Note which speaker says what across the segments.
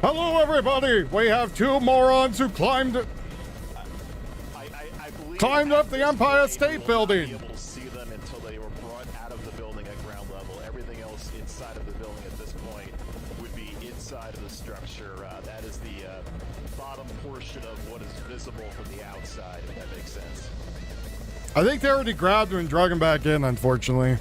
Speaker 1: Hello, everybody! We have two morons who climbed up the Empire State Building.
Speaker 2: Able to see them until they were brought out of the building at ground level. Everything else inside of the building at this point would be inside of the structure. That is the bottom portion of what is visible from the outside, if that makes sense.
Speaker 1: I think they already grabbed him and drug him back in, unfortunately.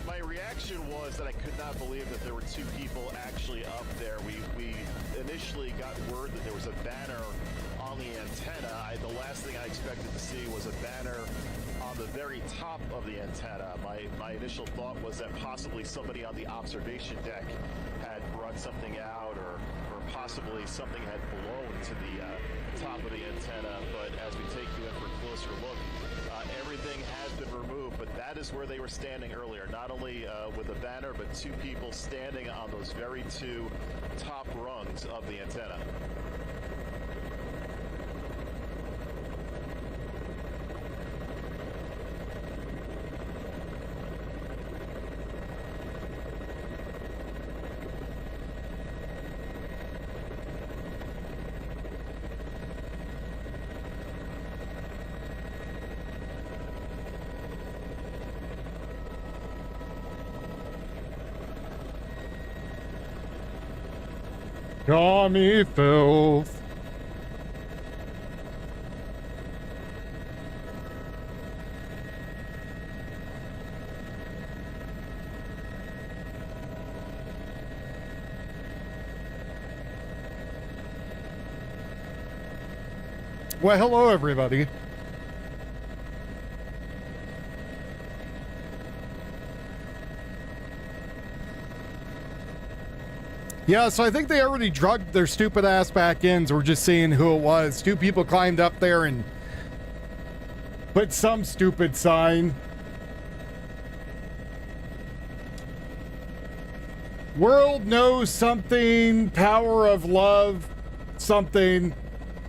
Speaker 2: My reaction was that I could not believe that there were two people actually up there. We initially got word that there was a banner on the antenna. The last thing I expected to see was a banner on the very top of the antenna. My initial thought was that possibly somebody on the observation deck had brought something out, or possibly something had blown to the top of the antenna. But as we take you in for a closer look, everything has been removed, but that is where they were standing earlier. Not only with a banner, but two people standing on those very two top rungs of the antenna.
Speaker 1: Commie filth. Well, hello, everybody. Yeah, so I think they already drugged their stupid ass back in, so we're just seeing who it was. Two people climbed up there and put some stupid sign. World knows something, power of love, something.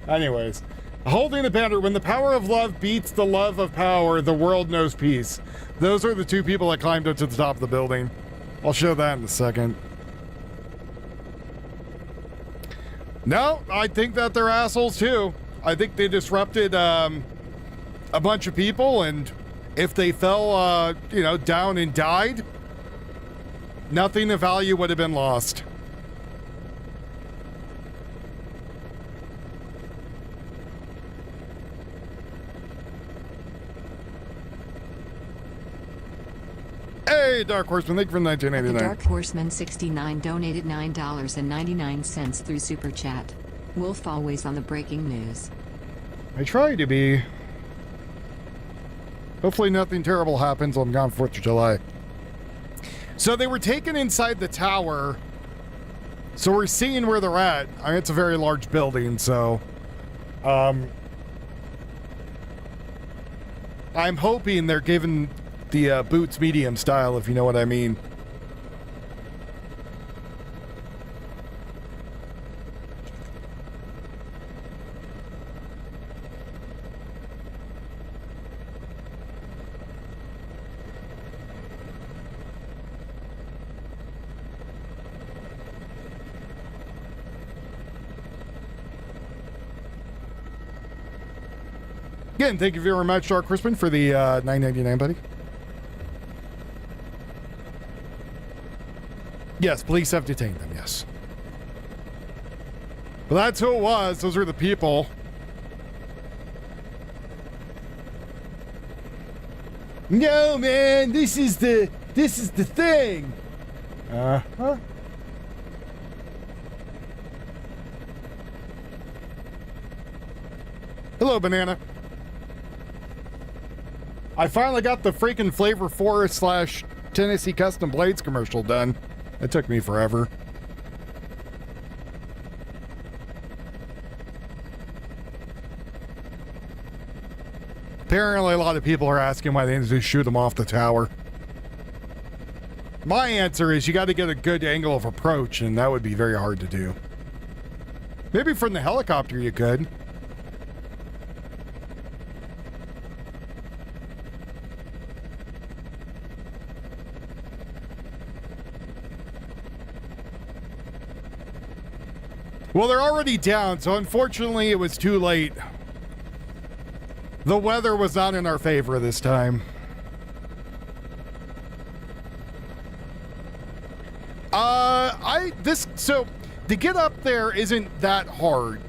Speaker 1: Anyways, holding the banner, when the power of love beats the love of power, the world knows peace. Those are the two people that climbed up to the top of the building. I'll show that in a second. No, I think that they're assholes too. I think they disrupted a bunch of people, and if they fell, down and died, nothing of value would have been lost. Hey, Dark Horseman, thank you for 1989.
Speaker 3: The Dark Horseman 69 donated $9.99 through Super Chat. Wolf always on the breaking news.
Speaker 1: I try to be. Hopefully nothing terrible happens on gone 4th of July. So they were taken inside the tower. So we're seeing where they're at. I mean, it's a very large building, so I'm hoping they're giving the boots medium style, if you know what I mean. Again, thank you very much, Dark Crispin, for the $9.99, buddy. Yes, police have detained them, yes. But that's who it was. Those are the people. No, man, this is the thing. Uh-huh. Hello, Banana. I finally got the freaking Flavor 4 / Tennessee Custom Blades commercial done. It took me forever. Apparently a lot of people are asking why they didn't just shoot them off the tower. My answer is you got to get a good angle of approach, and that would be very hard to do. Maybe from the helicopter you could. Well, they're already down, so unfortunately it was too late. The weather was not in our favor this time. So to get up there isn't that hard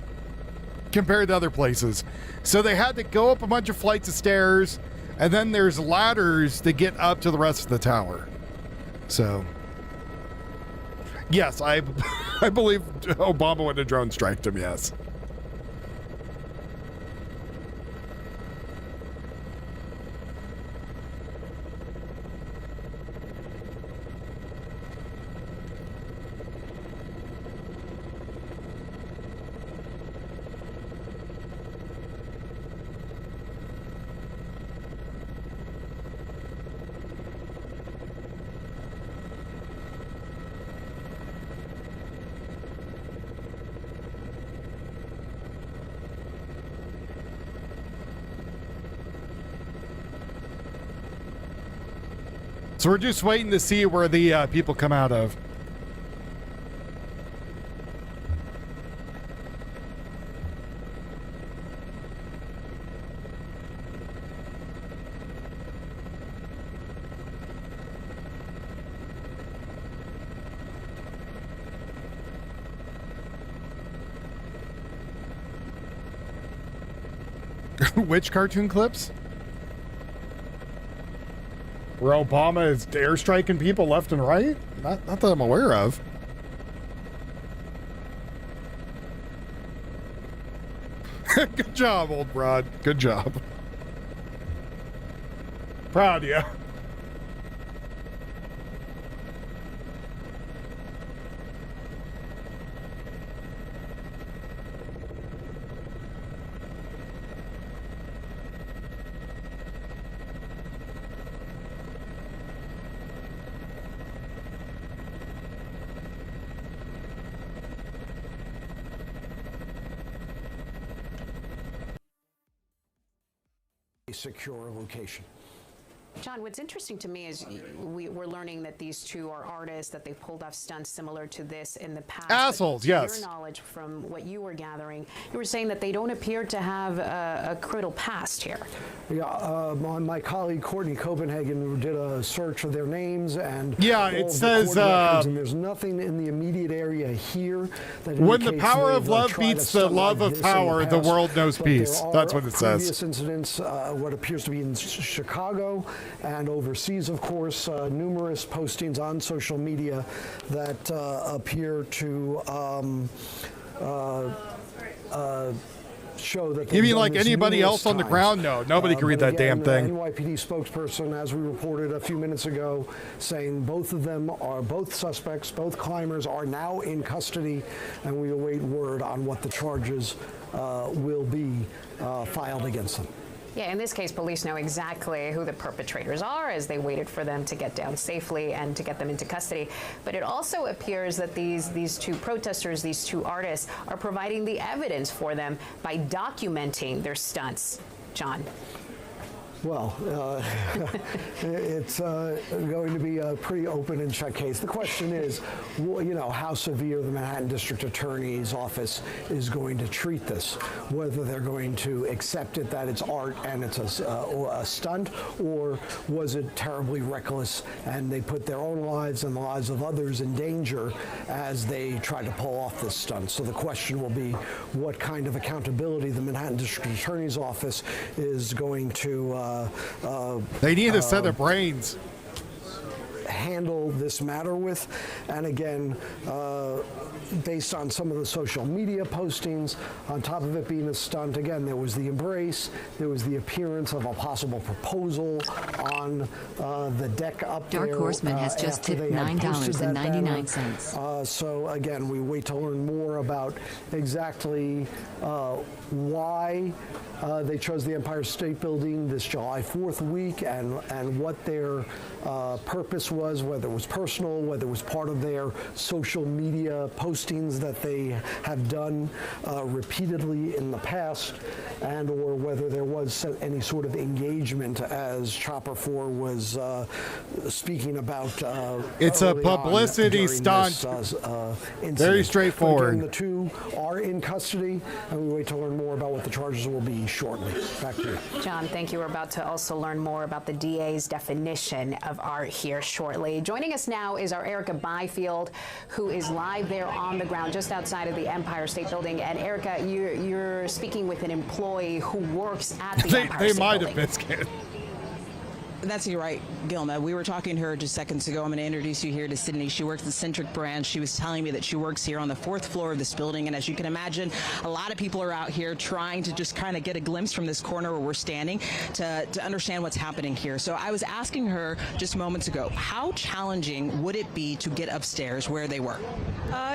Speaker 1: compared to other places. So they had to go up a bunch of flights of stairs, and then there's ladders to get up to the rest of the tower. So, yes, I believe Obama would have drone striked him, yes. So we're just waiting to see where the people come out of. Which cartoon clips? Where Obama is airstriking people left and right? Not that I'm aware of. Good job, old broad. Good job. Proud of you.
Speaker 4: Secure location.
Speaker 5: John, what's interesting to me is we're learning that these two are artists, that they've pulled off stunts similar to this in the past.
Speaker 1: Assholes, yes.
Speaker 5: Your knowledge from what you were gathering, you were saying that they don't appear to have a criminal past here.
Speaker 4: Yeah, my colleague Courtney Copenhagen did a search of their names and
Speaker 1: yeah, it says
Speaker 4: and there's nothing in the immediate area here that
Speaker 1: when the power of love beats the love of power, the world knows peace. That's what it says.
Speaker 4: Previous incidents, what appears to be in Chicago and overseas, of course, numerous postings on social media that appear to show that
Speaker 1: You
Speaker 4: they've
Speaker 1: mean
Speaker 4: done
Speaker 1: like
Speaker 4: this
Speaker 1: anybody
Speaker 4: numerous
Speaker 1: else on the
Speaker 4: times.
Speaker 1: ground? No, nobody can read
Speaker 4: But
Speaker 1: that damn
Speaker 4: again,
Speaker 1: thing.
Speaker 4: The NYPD spokesperson, as we reported a few minutes ago, saying both suspects, both climbers are now in custody, and we await word on what the charges will be filed against them.
Speaker 5: Yeah, in this case, police know exactly who the perpetrators are as they waited for them to get down safely and to get them into custody. But it also appears that these two protesters, these two artists, are providing the evidence for them by documenting their stunts. John.
Speaker 4: Well, it's going to be a pretty open and shut case. The question is, how severe the Manhattan District Attorney's Office is going to treat this, whether they're going to accept it that it's art and it's a stunt, or was it terribly reckless and they put their own lives and the lives of others in danger as they try to pull off this stunt. So the question will be what kind of accountability the Manhattan District Attorney's Office is going to
Speaker 1: They need a set of brains.
Speaker 4: Handle this matter with. And again, based on some of the social media postings, on top of it being a stunt, again, there was the embrace, there was the appearance of a possible proposal on the deck up there.
Speaker 3: Dark Horseman has just
Speaker 4: after
Speaker 3: tipped
Speaker 4: they had posted that
Speaker 3: $9.99.
Speaker 4: So again, we wait to learn more about exactly why they chose the Empire State Building this July 4th week, and what their purpose was, whether it was personal, whether it was part of their social media postings that they have done repeatedly in the past, and or whether there was any sort of engagement, as Chopper 4 was speaking about.
Speaker 1: It's a publicity stunt. Very straightforward.
Speaker 4: Again, the two are in custody, and we wait to learn more about what the charges will be shortly. Back to you.
Speaker 5: John, thank you. We're about to also learn more about the DA's definition of art here shortly. Joining us now is our Erica Byfield, who is live there on the ground just outside of the Empire State Building. And Erica, you're speaking with an employee who works at the Empire State Building.
Speaker 1: They might have been scared.
Speaker 6: That's you right, Gilma. We were talking to her just seconds ago. I'm going to introduce you here to Sydney. She works at the Centric branch. She was telling me that she works here on the 4th floor of this building. And as you can imagine, a lot of people are out here trying to just kind of get a glimpse from this corner where we're standing to understand what's happening here. So I was asking her just moments ago, how challenging would it be to get upstairs where they were?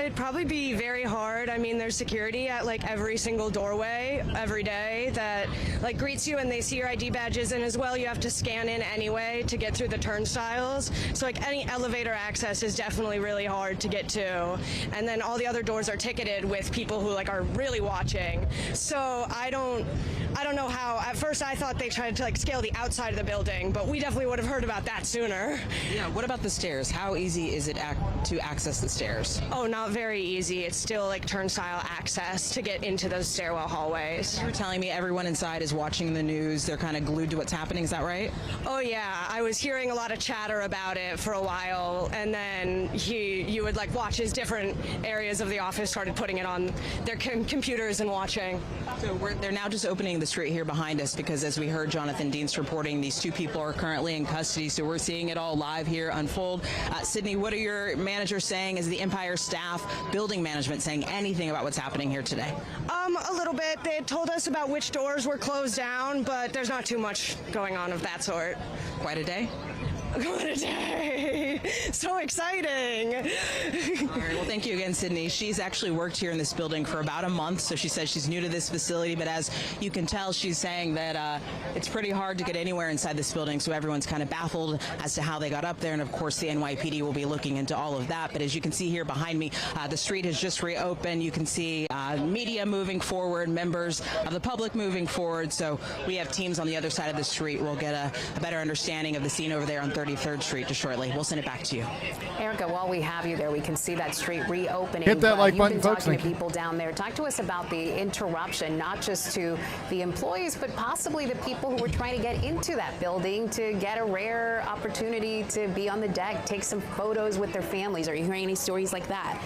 Speaker 7: It'd probably be very hard. I mean, there's security at like every single doorway every day that like greets you and they see your ID badges, and as well you have to scan in anyway to get through the turnstiles. So like any elevator access is definitely really hard to get to. And then all the other doors are ticketed with people who like are really watching. So I don't know how. At first I thought they tried to like scale the outside of the building, but we definitely would have heard about that sooner.
Speaker 6: Yeah, what about the stairs? How easy is it to access the stairs?
Speaker 7: Oh, not very easy. It's still like turnstile access to get into those stairwell hallways.
Speaker 6: You were telling me everyone inside is watching the news. They're kind of glued to what's happening. Is that right?
Speaker 7: Oh yeah, I was hearing a lot of chatter about it for a while, and then you would like watch as different areas of the office started putting it on their computers and watching.
Speaker 6: So they're now just opening the street here behind us because, as we heard Jonathan Dienst reporting, these two people are currently in custody. So we're seeing it all live here unfold. Sydney, what are your managers saying? Is the Empire staff, building management, saying anything about what's happening here today?
Speaker 7: A little bit. They had told us about which doors were closed down, but there's not too much going on of that sort.
Speaker 6: Quite a day?
Speaker 7: What a day! So exciting!
Speaker 6: All right, well, thank you again, Sydney. She's actually worked here in this building for about a month, so she says she's new to this facility, but as you can tell, she's saying that it's pretty hard to get anywhere inside this building, so everyone's kind of baffled as to how they got up there, and of course the NYPD will be looking into all of that. But as you can see here behind me, the street has just reopened. You can see media moving forward, members of the public moving forward, so we have teams on the other side of the street. We'll get a better understanding of the scene over there on 33rd Street just shortly. We'll send it back to you.
Speaker 5: Erica, while we have you there, we can see that street reopening.
Speaker 1: Hit that like button,
Speaker 5: you've been
Speaker 1: folks.
Speaker 5: talking to people down there. Talk to us about the interruption, not just to the employees, but possibly the people who were trying to get into that building to get a rare opportunity to be on the deck, take some photos with their families. Are you hearing any stories like that?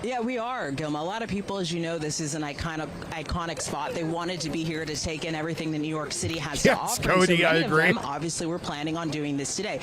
Speaker 6: Yeah, we are, Gilma. A lot of people, as you know, this is an iconic spot. They wanted to be here to take in everything that New York City has to offer.
Speaker 1: Cody,
Speaker 6: so
Speaker 1: I
Speaker 6: many
Speaker 1: agree.
Speaker 6: Of them, obviously, we're planning on doing this today.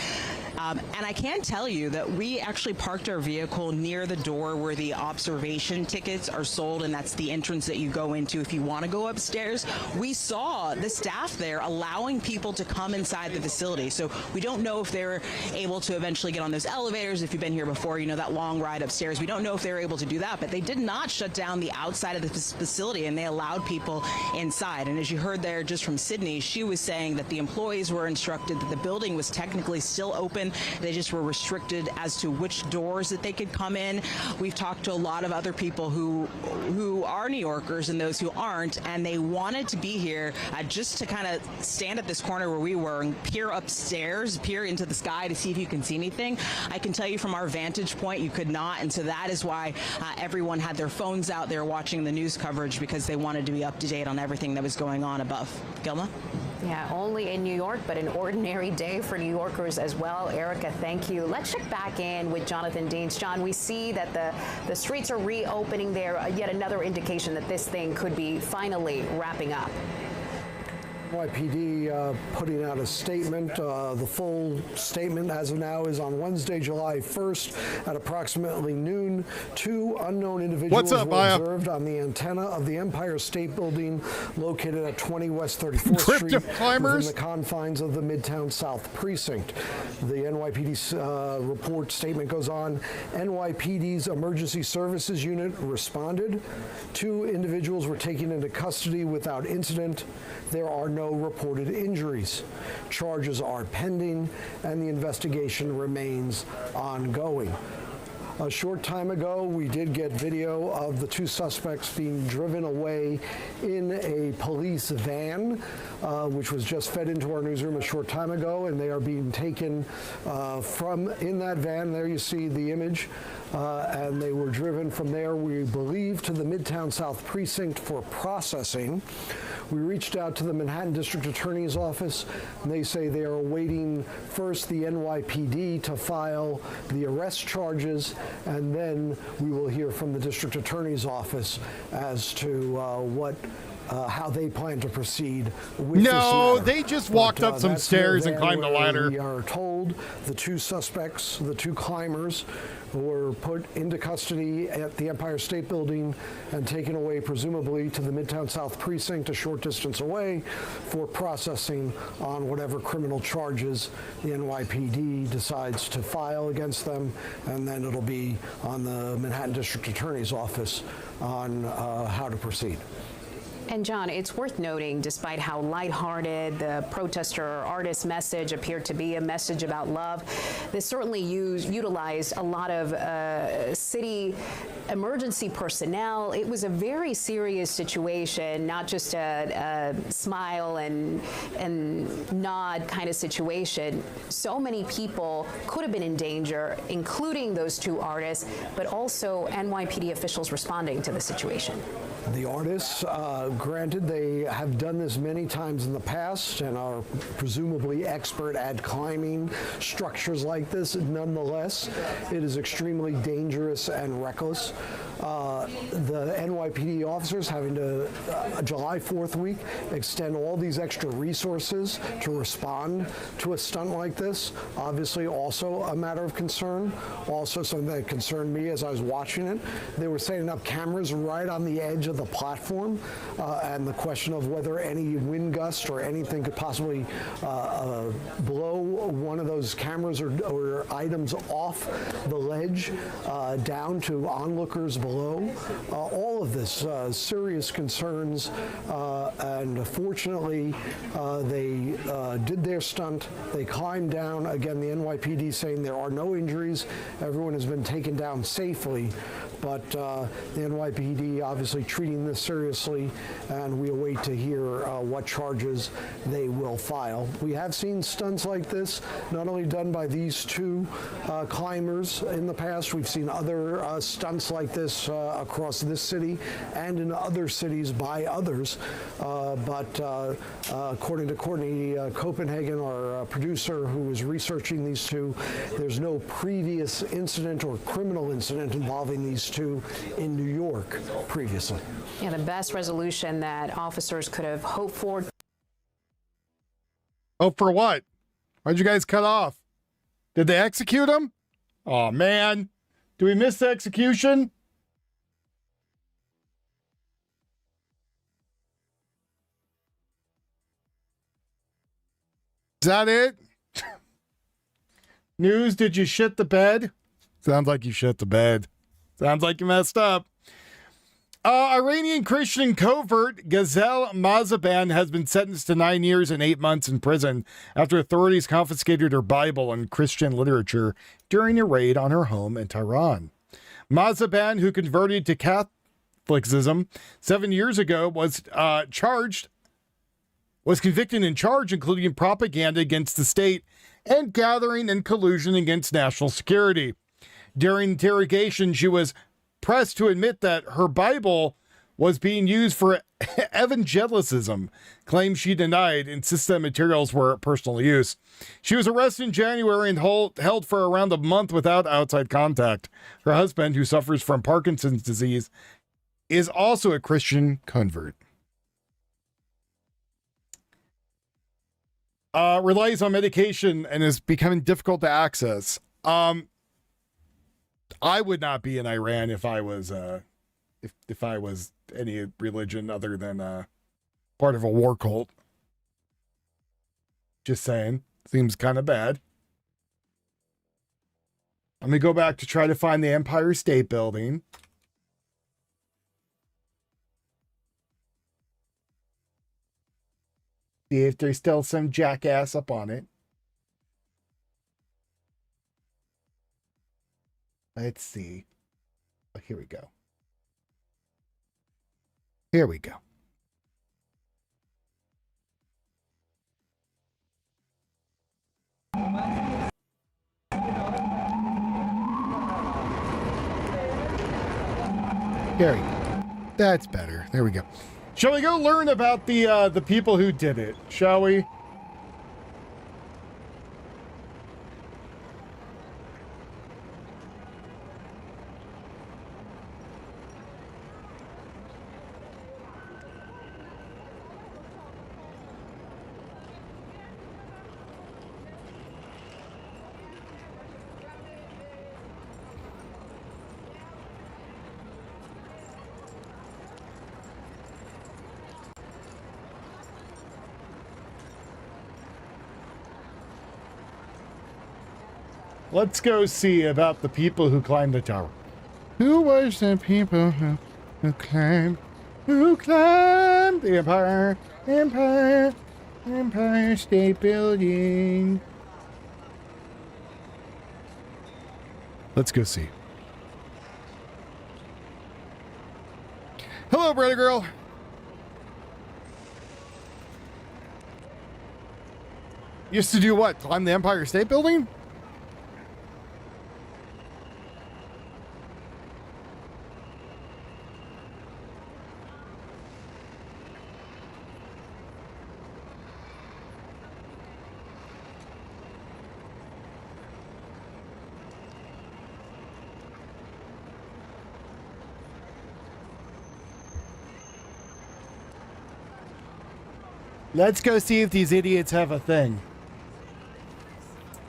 Speaker 6: And I can tell you that we actually parked our vehicle near the door where the observation tickets are sold, and that's the entrance that you go into if you want to go upstairs. We saw the staff there allowing people to come inside the facility. So we don't know if they're able to eventually get on those elevators. If you've been here before, you know that long ride upstairs. We don't know if they were able to do that, but they did not shut down the outside of the facility, and they allowed people inside. And as you heard there just from Sydney, she was saying that the employees were instructed that the building was technically still open. They just were restricted as to which doors that they could come in. We've talked to a lot of other people who are New Yorkers and those who aren't, and they wanted to be here just to kind of stand at this corner where we were and peer upstairs, peer into the sky to see if you can see anything. I can tell you from our vantage point, you could not, and so that is why everyone had their phones out there watching the news coverage, because they wanted to be up to date on everything that was going on above. Gilma?
Speaker 5: Yeah, only in New York, but an ordinary day for New Yorkers as well. Erica, thank you. Let's check back in with Jonathan Deans. John, we see that the streets are reopening there. Yet another indication that this thing could be finally wrapping up.
Speaker 4: NYPD putting out a statement. The full statement as of now is on Wednesday, July 1st at approximately noon. 2 unknown individuals were observed on the antenna of the Empire State Building located at 20 West 34th Street within the confines of the Midtown South Precinct. The NYPD report statement goes on. NYPD's Emergency Services Unit responded. 2 individuals were taken into custody without incident. There are no reported injuries. Charges are pending, and the investigation remains ongoing. A short time ago, we did get video of the 2 suspects being driven away in a police van, which was just fed into our newsroom a short time ago, and they are being taken from in that van. There you see the image. And they were driven from there, we believe, to the Midtown South Precinct for processing. We reached out to the Manhattan District Attorney's Office, and they say they are awaiting first the NYPD to file the arrest charges, and then we will hear from the District Attorney's Office as to how they plan to proceed with this matter.
Speaker 1: They just walked up some stairs and climbed the ladder.
Speaker 4: We are told the 2 suspects, the 2 climbers, were put into custody at the Empire State Building and taken away, presumably, to the Midtown South Precinct, a short distance away, for processing on whatever criminal charges the NYPD decides to file against them, and then it'll be on the Manhattan District Attorney's Office on how to proceed.
Speaker 5: And John, it's worth noting, despite how lighthearted the protester or artist message appeared to be, a message about love, this certainly utilized a lot of city emergency personnel. It was a very serious situation, not just a smile and nod kind of situation. So many people could have been in danger, including those 2 artists, but also NYPD officials responding to the situation.
Speaker 4: The artists, granted, they have done this many times in the past and are presumably expert at climbing structures like this. Nonetheless, it is extremely dangerous and reckless. The NYPD officers having to, July 4th week, extend all these extra resources to respond to a stunt like this. Obviously, also a matter of concern. Also something that concerned me as I was watching it. They were setting up cameras right on the edge of the platform, and the question of whether any wind gust or anything could possibly blow one of those cameras or items off the ledge down to onlookers below. All of this serious concerns, and fortunately they did their stunt. They climbed down. Again, the NYPD saying there are no injuries. Everyone has been taken down safely. But the NYPD obviously treating this seriously, and we await to hear what charges they will file. We have seen stunts like this, not only done by these 2 climbers in the past. We've seen other stunts like this across this city and in other cities by others. But according to Courtney Copenhagen, our producer who is researching these 2, there's no previous incident or criminal incident involving these opposed to in New York previously.
Speaker 5: Yeah, the best resolution that officers could have hoped for.
Speaker 1: Oh, for what? Why'd you guys cut off? Did they execute him? Oh, man. Do we miss the execution? Is that it? News, did you shit the bed? Sounds like you shit the bed. Sounds like you messed up. Iranian Christian covert Ghazel Mazaban has been sentenced to 9 years and 8 months in prison after authorities confiscated her Bible and Christian literature during a raid on her home in Tehran. Mazaban, who converted to Catholicism 7 years ago, was convicted and charged, including propaganda against the state and gathering and collusion against national security. During interrogation, she was pressed to admit that her Bible was being used for evangelicism, claims she denied, insists that materials were personal use. She was arrested in January and held for around a month without outside contact. Her husband, who suffers from Parkinson's disease, is also a Christian convert. Relies on medication and is becoming difficult to access. I would not be in Iran if I was if I was any religion other than part of a war cult. Just saying. Seems kind of bad. Let me go back to try to find the Empire State Building. See if there's still some jackass up on it. Let's see. Oh, here we go. Here we go. There we go. That's better. There we go. Shall we go learn about the people who did it? Shall we? Let's go see about the people who climbed the tower. Who was the people who climbed the Empire State Building? Let's go see. Hello, brother girl. Used to do what? Climb the Empire State Building? Let's go see if these idiots have a thing.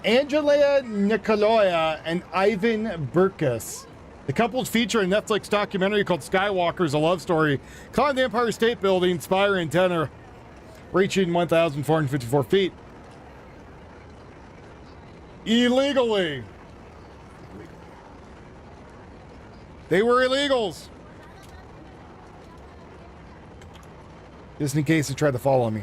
Speaker 1: Angela Nikoloya and Ivan Burkus. The couples feature a Netflix documentary called Skywalker's, a love story. Climbed the Empire State Building, spire and tenor, reaching 1,454 feet. Illegally. They were illegals. Just in case they tried to follow me.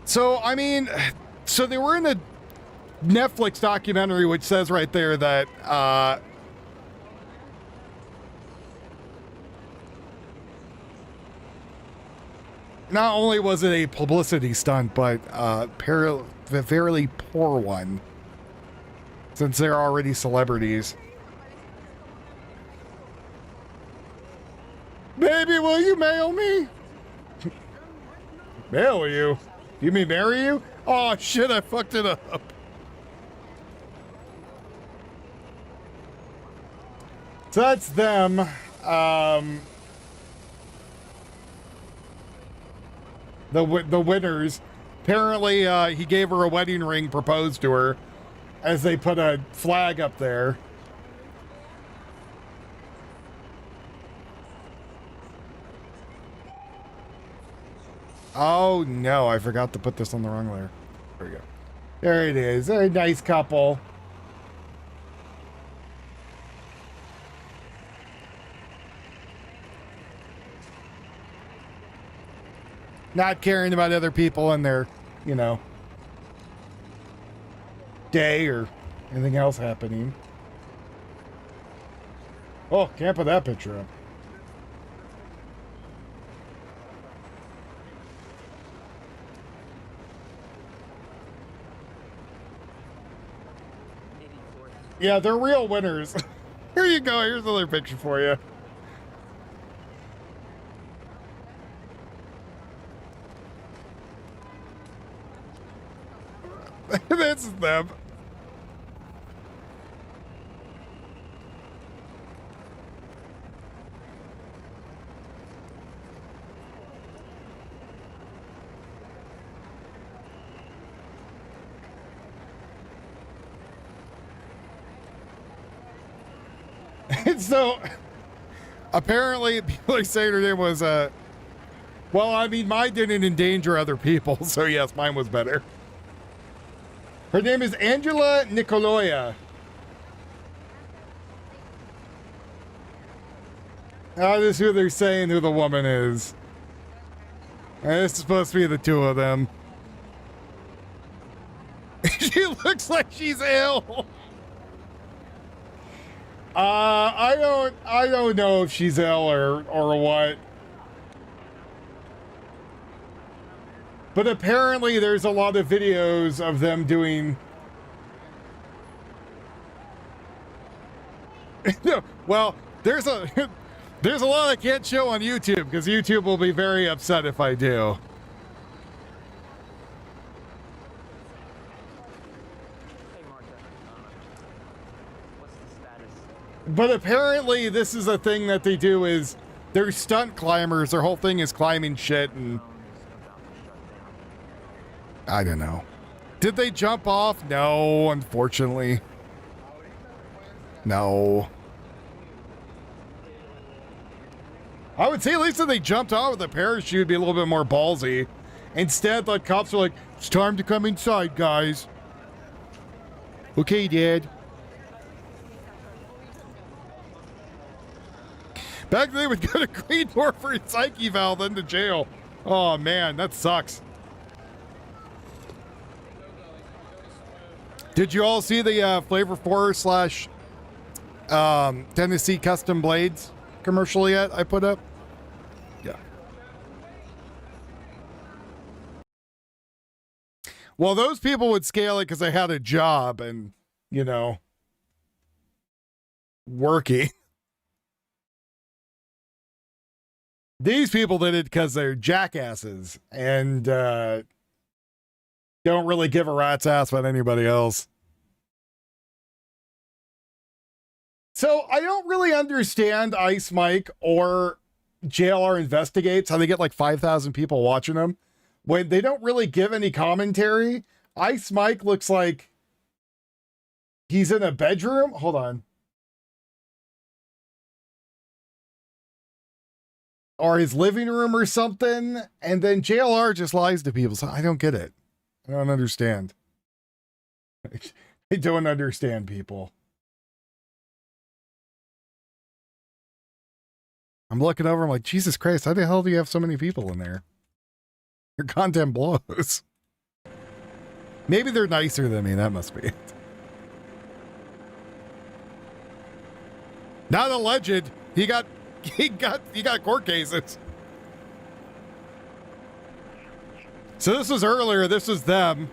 Speaker 1: So, I mean, so they were in a Netflix documentary, which says right there that not only was it a publicity stunt, but a fairly poor one, since they're already celebrities. Baby, will you mail me? Mail you? You mean marry you? Oh shit, I fucked it up. So that's them. The winners. Apparently, he gave her a wedding ring, proposed to her, as they put a flag up there. Oh no, I forgot to put this on the wrong layer. There we go. There it is. A nice couple. Not caring about other people and their, you know, day or anything else happening. Oh, can't put that picture up. Yeah, they're real winners. Here you go. Here's another picture for you. This is them. And so, apparently, people are saying her name was, well, I mean, mine didn't endanger other people, so yes, mine was better. Her name is Angela Nicoloya. This is who they're saying who the woman is. And this is supposed to be the two of them. She looks like she's ill. I don't know if she's ill or what. But apparently there's a lot of videos of them doing... No, well, there's a lot I can't show on YouTube because YouTube will be very upset if I do. But apparently this is a thing that they do is they're stunt climbers. Their whole thing is climbing shit and... I don't know. Did they jump off? No, unfortunately. No. I would say at least if they jumped off with a parachute, it'd be a little bit more ballsy. Instead, the cops are like, it's time to come inside, guys. Okay, Dad. Back then, they would go to Greenmore for a psych eval than to jail. Oh, man, that sucks. Did you all see the Flavor 4 / Tennessee Custom Blades commercial yet I put up? Yeah. Well, those people would scale it because they had a job and, you know, working. These people did it because they're jackasses and don't really give a rat's ass about anybody else. So I don't really understand Ice Mike or JLR Investigates, how they get like 5,000 people watching them when they don't really give any commentary. Ice Mike looks like he's in a bedroom. Hold on. Or his living room or something. And then JLR just lies to people. So I don't get it. I don't understand. I don't understand people. I'm looking over, I'm like, Jesus Christ, how the hell do you have so many people in there? Your content blows. Maybe they're nicer than me, that must be it. Not alleged. He got court cases. So this was earlier. This was them.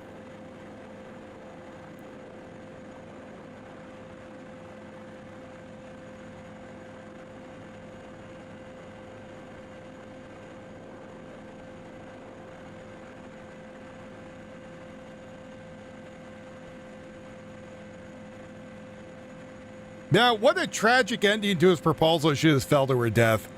Speaker 1: Now, what a tragic ending to his proposal. She just fell to her death.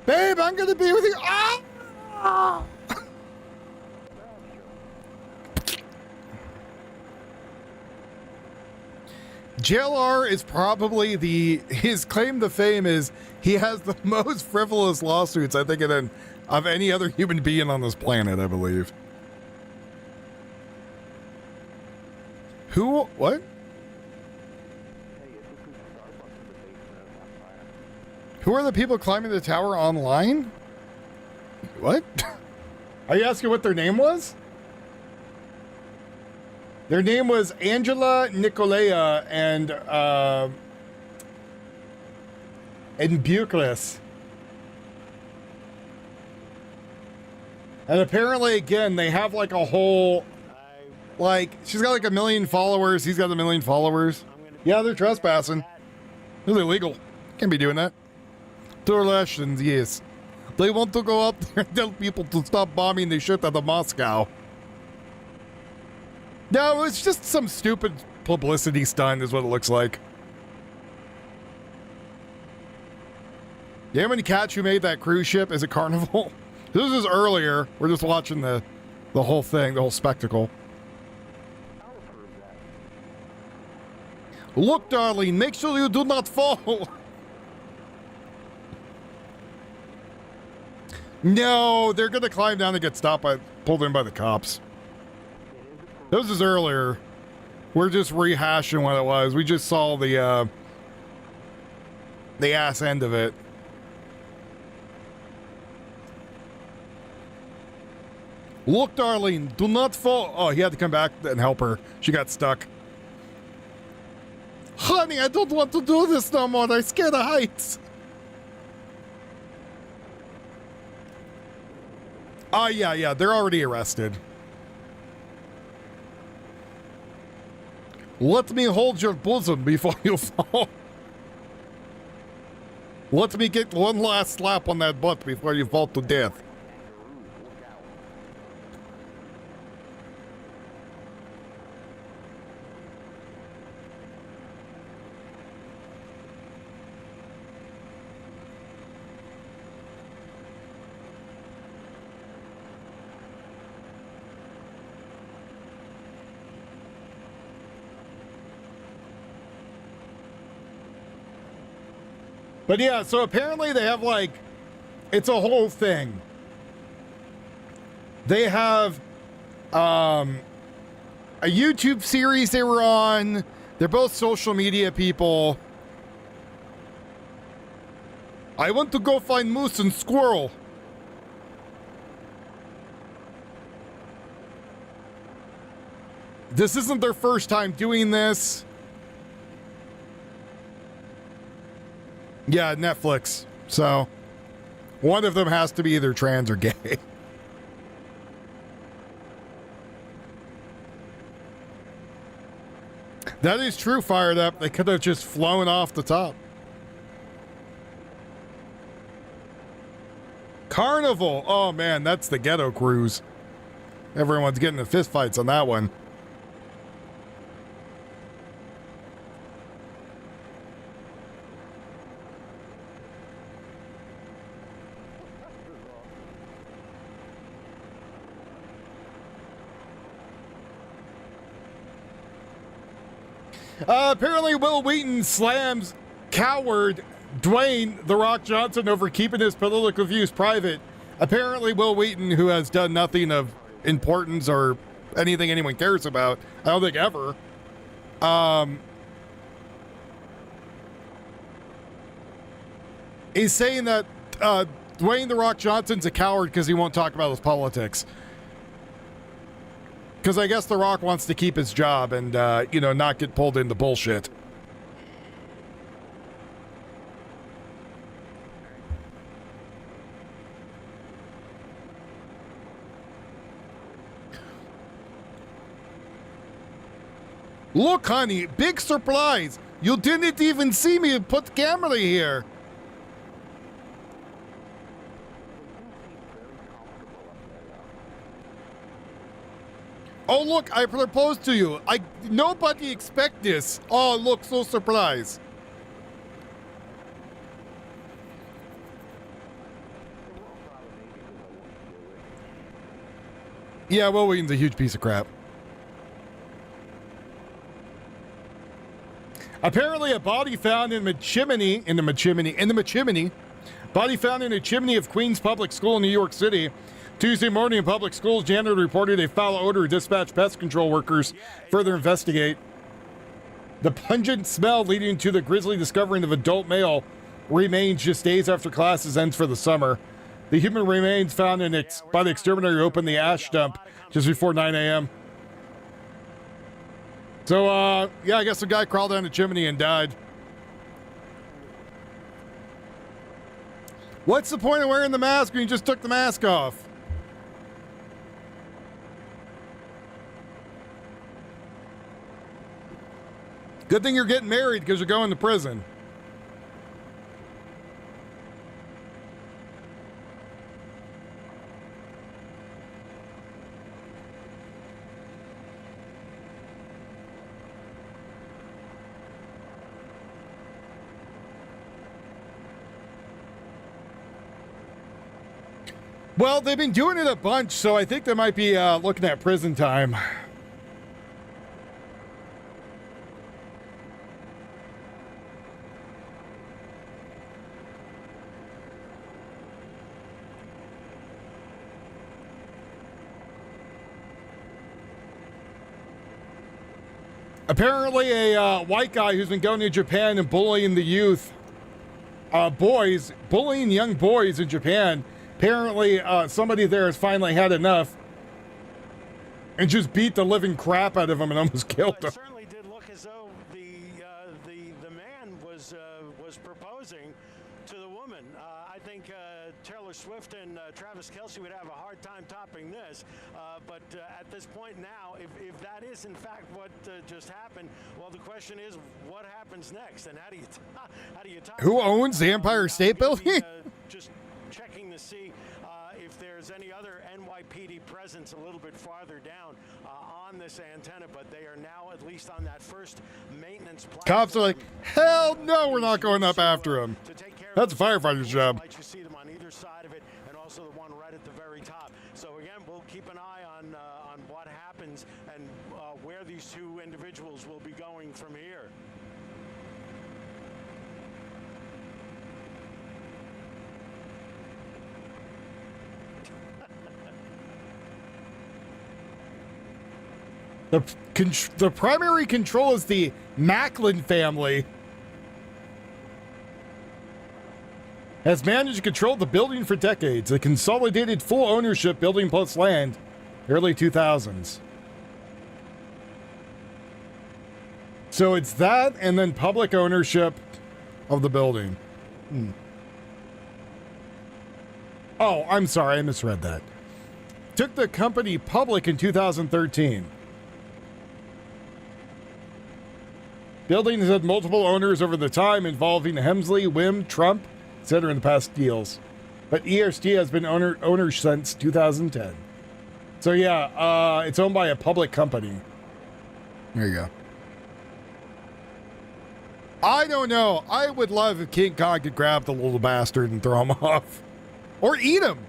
Speaker 1: Babe, I'm going to be with you. Ah! JLR is probably his claim to fame is he has the most frivolous lawsuits, I think, of any other human being on this planet, I believe. Who? What? Who are the people climbing the tower online? What? Are you asking what their name was? Their name was Angela, Nicolea, and Buclis. And apparently, again, they have like a whole, like, she's got like 1 million followers. He's got 1 million followers. Yeah, they're trespassing. It's illegal. Can't be doing that. They're Russians, yes. They want to go up there and tell people to stop bombing the shit out of Moscow. No, it's just some stupid publicity stunt is what it looks like. You know how many cats who made that cruise ship? Is it Carnival? This is earlier. We're just watching the whole thing, the whole spectacle. Look, darling, make sure you do not fall. No, they're going to climb down and get pulled in by the cops. This is earlier. We're just rehashing what it was. We just saw the ass end of it. Look, darling, do not fall. Oh, he had to come back and help her. She got stuck. Honey, I don't want to do this no more. I'm scared of heights. Oh, yeah, they're already arrested. Let me hold your bosom before you fall. Let me get one last slap on that butt before you fall to death. But yeah, so apparently they have like, it's a whole thing. They have a YouTube series they were on. They're both social media people. I want to go find moose and squirrel. This isn't their first time doing this. Yeah, Netflix. So, one of them has to be either trans or gay. That is true, Fired Up. They could have just flown off the top. Carnival. Oh, man, that's the ghetto cruise. Everyone's getting in fistfights on that one. Apparently, Will Wheaton slams coward Dwayne "The Rock" Johnson over keeping his political views private. Apparently, Will Wheaton, who has done nothing of importance or anything anyone cares about, I don't think ever, is saying that Dwayne "The Rock" Johnson's a coward because he won't talk about his politics. Because I guess The Rock wants to keep his job and, not get pulled into bullshit. Look, honey, big surprise. You didn't even see me put the camera here. Oh, look, I proposed to you. Nobody expect this. Oh, look, so surprised. Yeah, well, Wheaton's a huge piece of crap. Apparently, a body found in the chimney. Body found in a chimney of Queens Public School in New York City. Tuesday morning, in public schools, janitor reported a foul odor. Dispatched pest control workers further investigate. The pungent smell leading to the grisly discovery of adult male remains just days after classes ends for the summer. The human remains found by the exterminator opened the ash dump just before 9 a.m. So, I guess the guy crawled down the chimney and died. What's the point of wearing the mask when you just took the mask off? Good thing you're getting married because you're going to prison. Well, they've been doing it a bunch, so I think they might be looking at prison time. Apparently, a white guy who's been going to Japan and bullying the youth, bullying young boys in Japan. Apparently, somebody there has finally had enough and just beat the living crap out of him and almost killed him.
Speaker 8: It certainly did look as though the man was proposing to the woman. I think Taylor Swift and Travis Kelce would have a hard time topping this. But at this point now, if that is in fact what just happened, well, the question is, what happens next, and how do you top?
Speaker 1: Who owns the Empire State Building?
Speaker 8: Just checking to see if there's any other NYPD presence a little bit farther down on this antenna, but they are now at least on that first maintenance platform.
Speaker 1: Cops are like, hell no, we're not going up after him. That's a firefighter's job.
Speaker 8: You see them on either side of it, and also the one right at the very top. So again, we'll keep an eye on what happens and where these two individuals will be going from here.
Speaker 1: The primary control is the Macklin family. Has managed to control the building for decades. It consolidated full ownership, building plus land, early 2000s. So it's that and then public ownership of the building. Oh, I'm sorry, I misread that. Took the company public in 2013. Building has had multiple owners over the time, involving Hemsley, Wim, Trump, etc. in the past deals. But EST has been owner since 2010. So yeah, it's owned by a public company. There you go. I don't know. I would love if King Kong could grab the little bastard and throw him off. Or eat him.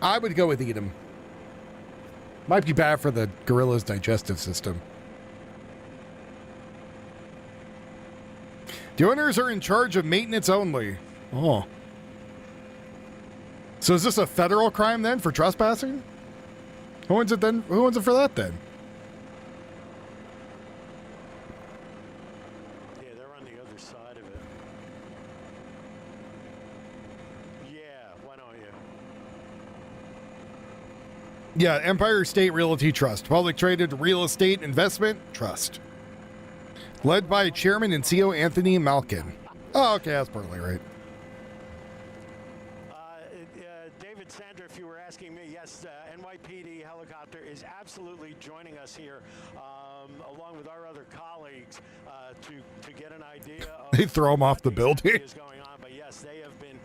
Speaker 1: I would go with eat him. Might be bad for the gorilla's digestive system. The owners are in charge of maintenance only. Oh. So is this a federal crime then for trespassing? Who owns it then? Who owns it for that then?
Speaker 8: Yeah, they're on the other side of it. Yeah, why don't you?
Speaker 1: Yeah, Empire State Realty Trust, public traded real estate investment trust. Led by Chairman and CEO Anthony Malkin. Oh, okay, that's partly right.
Speaker 8: David Sandra, if you were asking me, yes, NYPD helicopter is absolutely joining us here, along with our other colleagues, to get an idea of
Speaker 1: They throw them off the
Speaker 8: what
Speaker 1: building.
Speaker 8: exactly is going on. But yes, they have been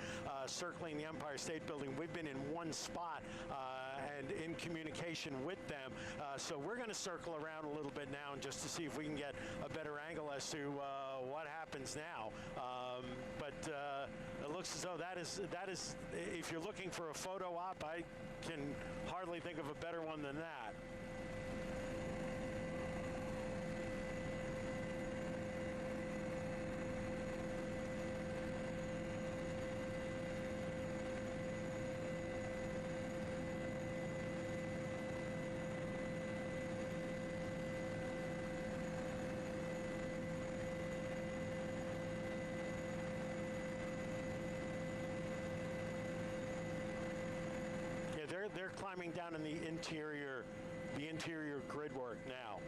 Speaker 8: circling the Empire State Building. We've been in one spot and in communication with them. So we're going to circle around a little bit now, and just to see if we can get a better angle as to what happens now. But it looks as though that is, if you're looking for a photo op, I can hardly think of a better one than that. They're climbing down in the interior grid work now.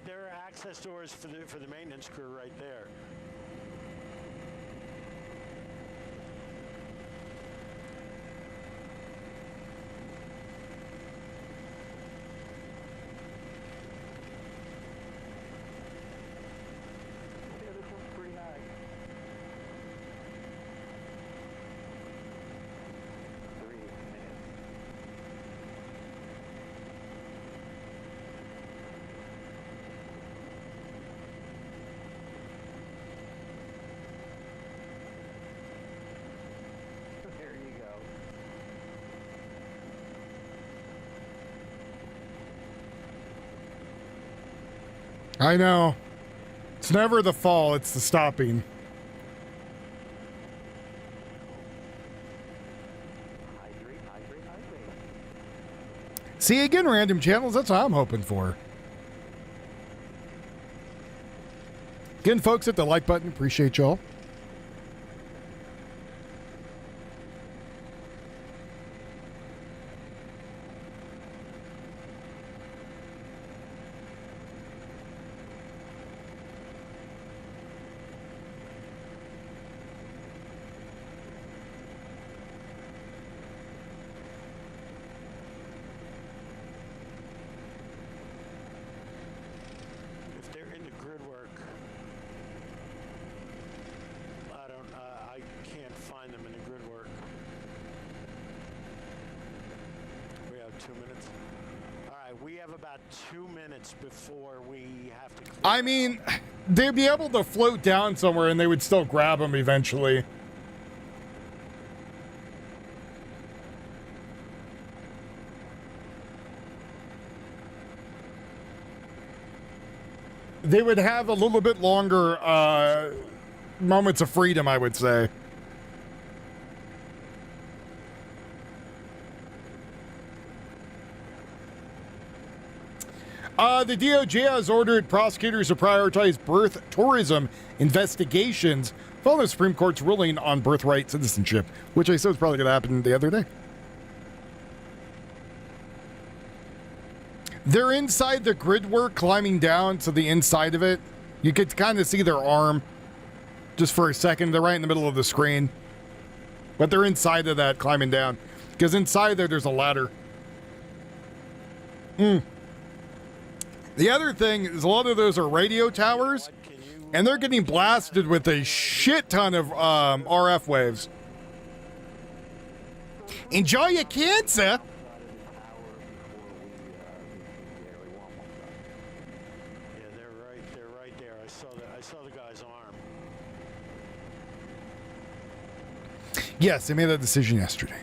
Speaker 8: There are access doors for the maintenance crew right there. Yeah, this one's pretty high. There you go.
Speaker 1: I know. It's never the fall, it's the stopping.
Speaker 8: Hydrate, hydrate, hydrate.
Speaker 1: See, again, random channels, that's what I'm hoping for. Again, folks, hit the like button. Appreciate y'all.
Speaker 8: If they're into grid work, I can't find them in the grid work. We have 2 minutes. All right, we have about 2 minutes before we have to clear
Speaker 1: I mean, they'd be able to float down somewhere and they would still grab them eventually. They would have a little bit longer moments of freedom, I would say. The DOJ has ordered prosecutors to prioritize birth tourism investigations following the Supreme Court's ruling on birthright citizenship, which I said was probably going to happen the other day. They're inside the grid work, climbing down to the inside of it. You could kind of see their arm just for a second. They're right in the middle of the screen. But they're inside of that, climbing down. Because inside there's a ladder. The other thing is a lot of those are radio towers, and they're getting blasted with a shit ton of RF waves. Enjoy your cancer.
Speaker 8: I saw the guy's arm.
Speaker 1: Yes, they made that decision yesterday.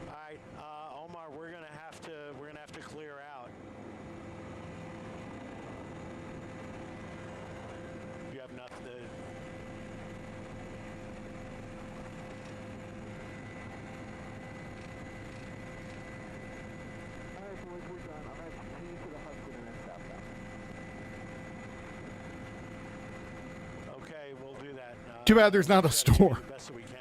Speaker 8: All right, Omar, we're gonna have to clear out. You have nothing to. Okay, we'll do that.
Speaker 1: Too bad there's not a store.
Speaker 8: The best that we can.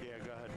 Speaker 8: Yeah, go ahead.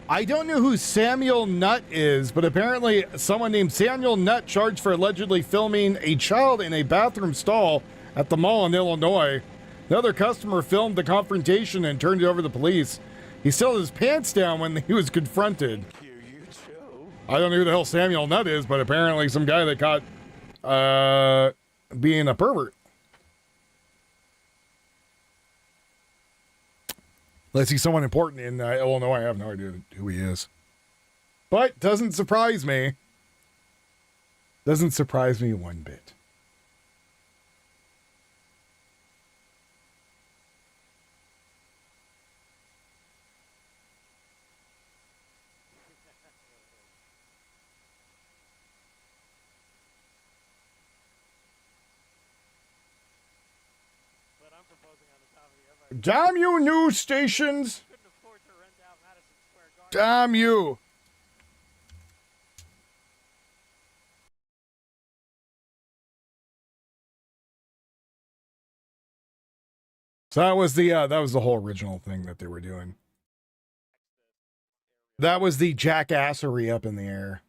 Speaker 1: I don't know who Samuel Nutt is, but apparently someone named Samuel Nutt charged for allegedly filming a child in a bathroom stall at the mall in Illinois. Another customer filmed the confrontation and turned it over to the police. He still had his pants down when he was confronted.
Speaker 8: You too.
Speaker 1: I don't know who the hell Samuel Nutt is, but apparently some guy that caught being a pervert. Unless he's someone important in Illinois. I have no idea who he is. But doesn't surprise me. Doesn't surprise me one bit. Damn you, news stations! Damn you! So that was the whole original thing that they were doing. That was the jackassery up in the air.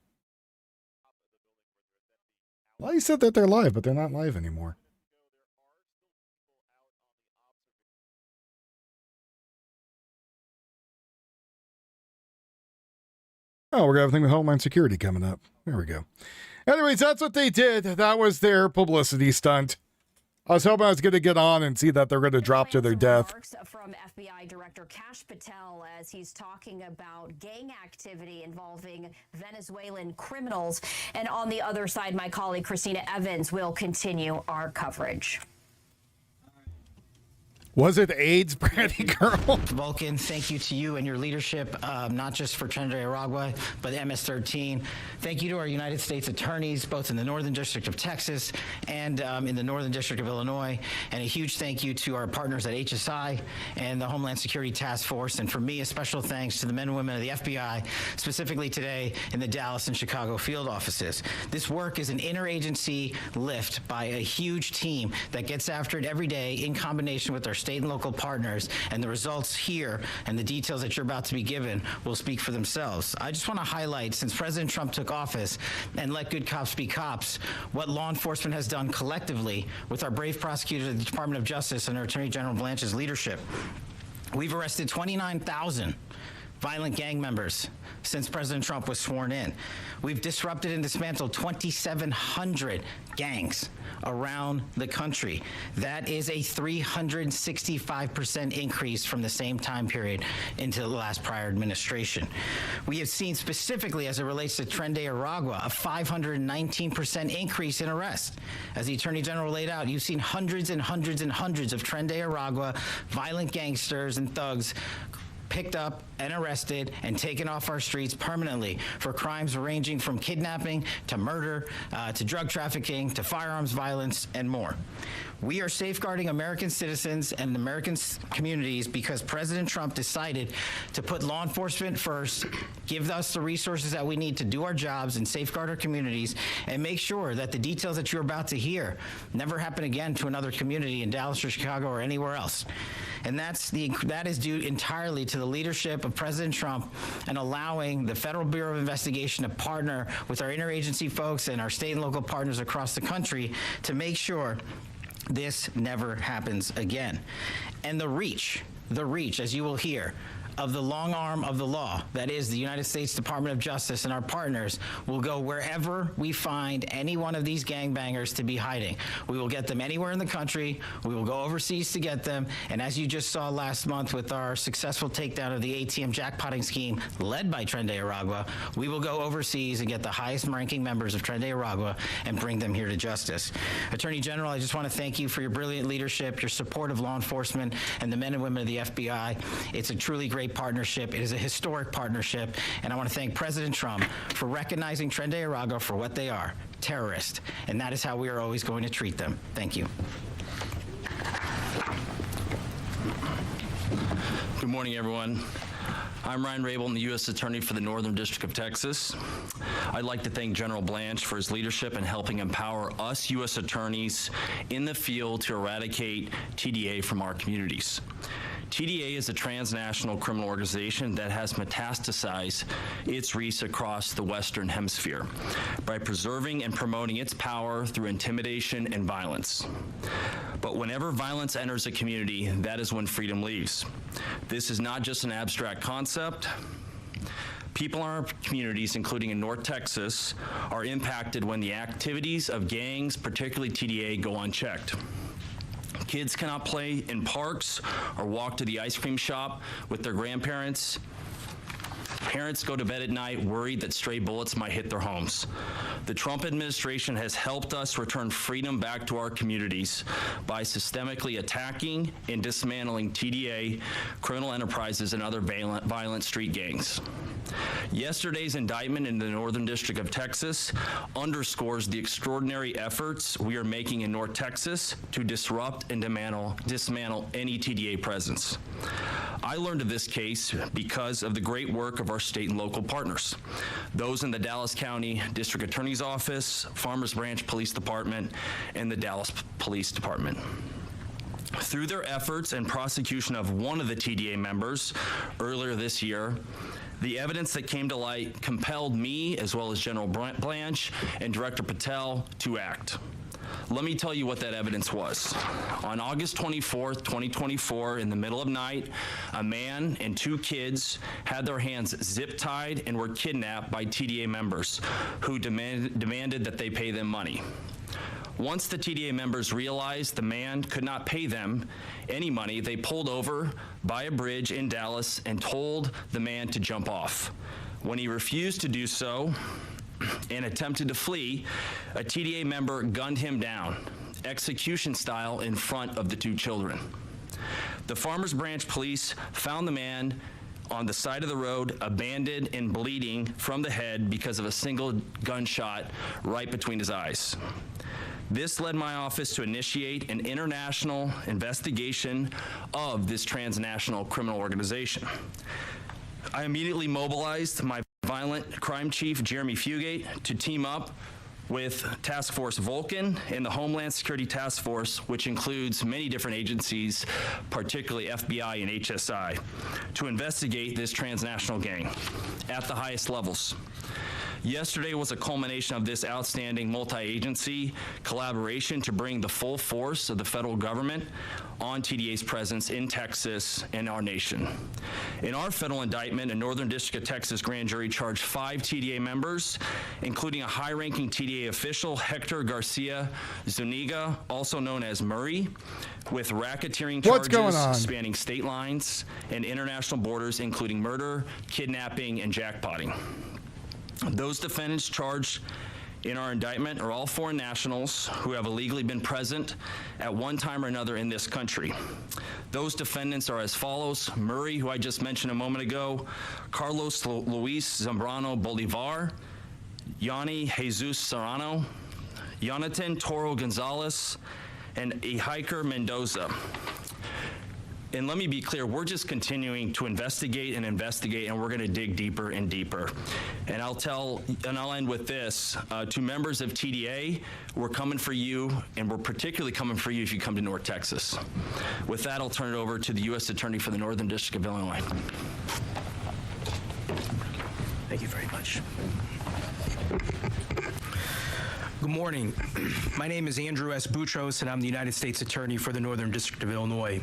Speaker 1: Well, you said that they're live, but they're not live anymore. Oh, we're going to have a thing with Homeland Security coming up. There we go. Anyways, that's what they did. That was their publicity stunt. I was hoping I was going to get on and see that they're going to drop to their death.
Speaker 9: From FBI Director Kash Patel as he's talking about gang activity involving Venezuelan criminals. And on the other side, my colleague Christina Evans will continue our coverage.
Speaker 1: Was it AIDS, Brandy Girl?
Speaker 10: Vulcan, thank you to you and your leadership, not just for Tren de Aragua, but MS-13. Thank you to our United States attorneys, both in the Northern District of Texas and in the Northern District of Illinois. And a huge thank you to our partners at HSI and the Homeland Security Task Force. And for me, a special thanks to the men and women of the FBI, specifically today in the Dallas and Chicago field offices. This work is an interagency lift by a huge team that gets after it every day in combination with our state and local partners, and the results here and the details that you're about to be given will speak for themselves. I just want to highlight, since President Trump took office and let good cops be cops, what law enforcement has done collectively with our brave prosecutors at the Department of Justice and our Attorney General Blanche's leadership. We've arrested 29,000 violent gang members since President Trump was sworn in. We've disrupted and dismantled 2,700 gangs around the country. That is a 365% increase from the same time period into the last prior administration. We have seen, specifically as it relates to Tren de Aragua, a 519% increase in arrests. As the Attorney General laid out, you've seen hundreds and hundreds and hundreds of Tren de Aragua violent gangsters and thugs picked up and arrested and taken off our streets permanently for crimes ranging from kidnapping to murder to drug trafficking to firearms violence and more. We are safeguarding American citizens and American communities because President Trump decided to put law enforcement first, give us the resources that we need to do our jobs and safeguard our communities, and make sure that the details that you're about to hear never happen again to another community in Dallas or Chicago or anywhere else. And that is due entirely to the leadership of President Trump and allowing the Federal Bureau of Investigation to partner with our interagency folks and our state and local partners across the country to make sure this never happens again. And the reach, as you will hear, of the long arm of the law, that is the United States Department of Justice and our partners, will go wherever we find any one of these gangbangers to be hiding. We will get them anywhere in the country. We will go overseas to get them. And as you just saw last month with our successful takedown of the ATM jackpotting scheme led by Tren de Aragua, we will go overseas and get the highest ranking members of Tren de Aragua and bring them here to justice. Attorney General, I just want to thank you for your brilliant leadership, your support of law enforcement and the men and women of the FBI. It's a truly great partnership. It is a historic partnership, and I want to thank President Trump for recognizing Tren de Aragua for what they are, terrorists, and that is how we are always going to treat them. Thank you.
Speaker 11: Good morning, everyone. I'm Ryan Rabel, the U.S. Attorney for the Northern District of Texas. I'd like to thank General Blanche for his leadership in helping empower us U.S. attorneys in the field to eradicate TDA from our communities. TDA is a transnational criminal organization that has metastasized its reach across the Western Hemisphere by preserving and promoting its power through intimidation and violence. But whenever violence enters a community, that is when freedom leaves. This is not just an abstract concept. People in our communities, including in North Texas, are impacted when the activities of gangs, particularly TDA, go unchecked. Kids cannot play in parks or walk to the ice cream shop with their grandparents. Parents go to bed at night worried that stray bullets might hit their homes. The Trump administration has helped us return freedom back to our communities by systemically attacking and dismantling TDA, criminal enterprises, and other violent street gangs. Yesterday's indictment in the Northern District of Texas underscores the extraordinary efforts we are making in North Texas to disrupt and dismantle any TDA presence. I learned of this case because of the great work of our state and local partners, those in the Dallas County District Attorney's Office, Farmers Branch Police Department, and the Dallas Police Department. Through their efforts and prosecution of one of the TDA members earlier this year, the evidence that came to light compelled me, as well as General Blanche and Director Patel, to act. Let me tell you what that evidence was. On August 24th, 2024, in the middle of night, a man and two kids had their hands zip-tied and were kidnapped by TDA members who demanded that they pay them money. Once the TDA members realized the man could not pay them any money, they pulled over by a bridge in Dallas and told the man to jump off. When he refused to do so and attempted to flee, a TDA member gunned him down, execution style, in front of the two children. The Farmers Branch police found the man on the side of the road, abandoned and bleeding from the head because of a single gunshot right between his eyes. This led my office to initiate an international investigation of this transnational criminal organization. I immediately mobilized my violent crime chief, Jeremy Fugate, to team up with Task Force Vulcan and the Homeland Security Task Force, which includes many different agencies, particularly FBI and HSI, to investigate this transnational gang at the highest levels. Yesterday was a culmination of this outstanding multi-agency collaboration to bring the full force of the federal government on TDA's presence in Texas and our nation. In our federal indictment, a Northern District of Texas grand jury charged 5 TDA members, including a high-ranking TDA official, Hector Garcia Zuniga, also known as Murray, with racketeering charges spanning state lines and international borders, including murder, kidnapping, and jackpotting. Those defendants charged in our indictment are all foreign nationals who have illegally been present at one time or another in this country. Those defendants are as follows: Murray, who I just mentioned a moment ago, Carlos Luis Zambrano Bolivar, Yanni Jesus Serrano, Jonathan Toro Gonzalez, and Hiker Mendoza. And let me be clear, we're just continuing to investigate, and we're going to dig deeper and deeper. And I'll end with this. To members of TDA, we're coming for you, and we're particularly coming for you if you come to North Texas. With that, I'll turn it over to the U.S. Attorney for the Northern District of Illinois.
Speaker 12: Thank you very much. Good morning. My name is Andrew S. Boutros, and I'm the United States Attorney for the Northern District of Illinois.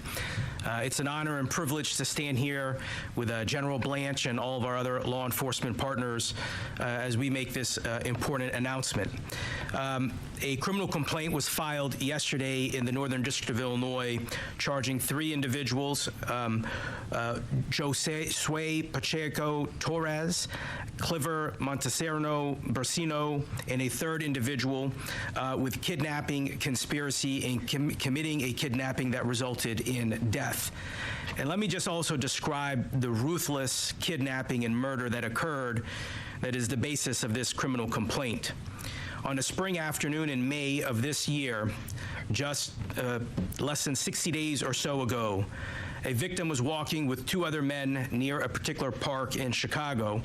Speaker 12: It's an honor and privilege to stand here with General Blanche and all of our other law enforcement partners as we make this important announcement. A criminal complaint was filed yesterday in the Northern District of Illinois charging 3 individuals, Josue Pacheco Torres, Cliver Montesano Bursino, and a 3rd individual with kidnapping, conspiracy, and committing a kidnapping that resulted in death. And let me just also describe the ruthless kidnapping and murder that occurred that is the basis of this criminal complaint. On a spring afternoon in May of this year, just less than 60 days or so ago, a victim was walking with 2 other men near a particular park in Chicago,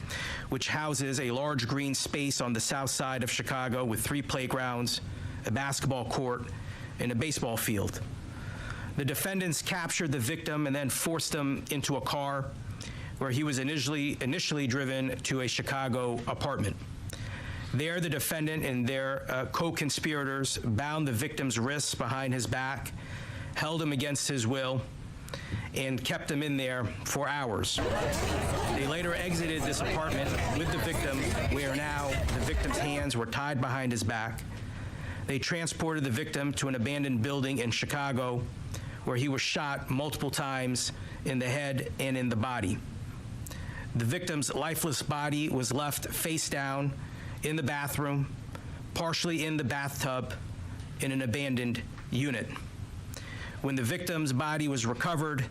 Speaker 12: which houses a large green space on the south side of Chicago with 3 playgrounds, a basketball court, and a baseball field. The defendants captured the victim and then forced him into a car where he was initially driven to a Chicago apartment. There, the defendant and their co-conspirators bound the victim's wrists behind his back, held him against his will, and kept him in there for hours. They later exited this apartment with the victim, where now the victim's hands were tied behind his back. They transported the victim to an abandoned building in Chicago, where he was shot multiple times in the head and in the body. The victim's lifeless body was left face down in the bathroom, partially in the bathtub, in an abandoned unit. When the victim's body was recovered,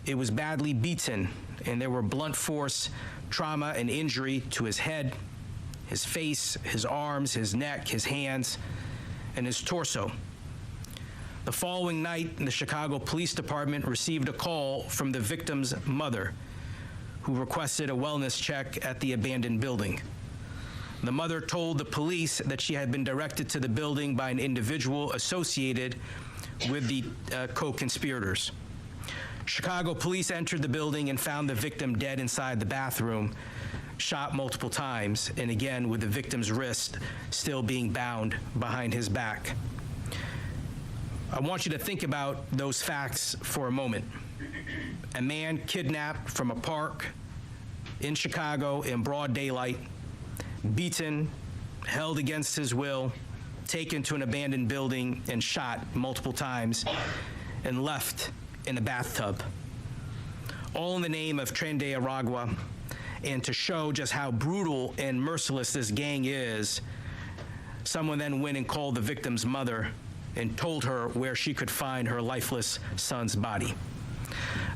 Speaker 12: it was badly beaten, and there were blunt force trauma and injury to his head, his face, his arms, his neck, his hands, and his torso. The following night, the Chicago Police Department received a call from the victim's mother, who requested a wellness check at the abandoned building. The mother told the police that she had been directed to the building by an individual associated with the co-conspirators. Chicago police entered the building and found the victim dead inside the bathroom, shot multiple times, and again with the victim's wrist still being bound behind his back. I want you to think about those facts for a moment. A man kidnapped from a park in Chicago in broad daylight, beaten, held against his will, taken to an abandoned building and shot multiple times, and left in a bathtub. All in the name of Tren de Aragua, and to show just how brutal and merciless this gang is, someone then went and called the victim's mother and told her where she could find her lifeless son's body.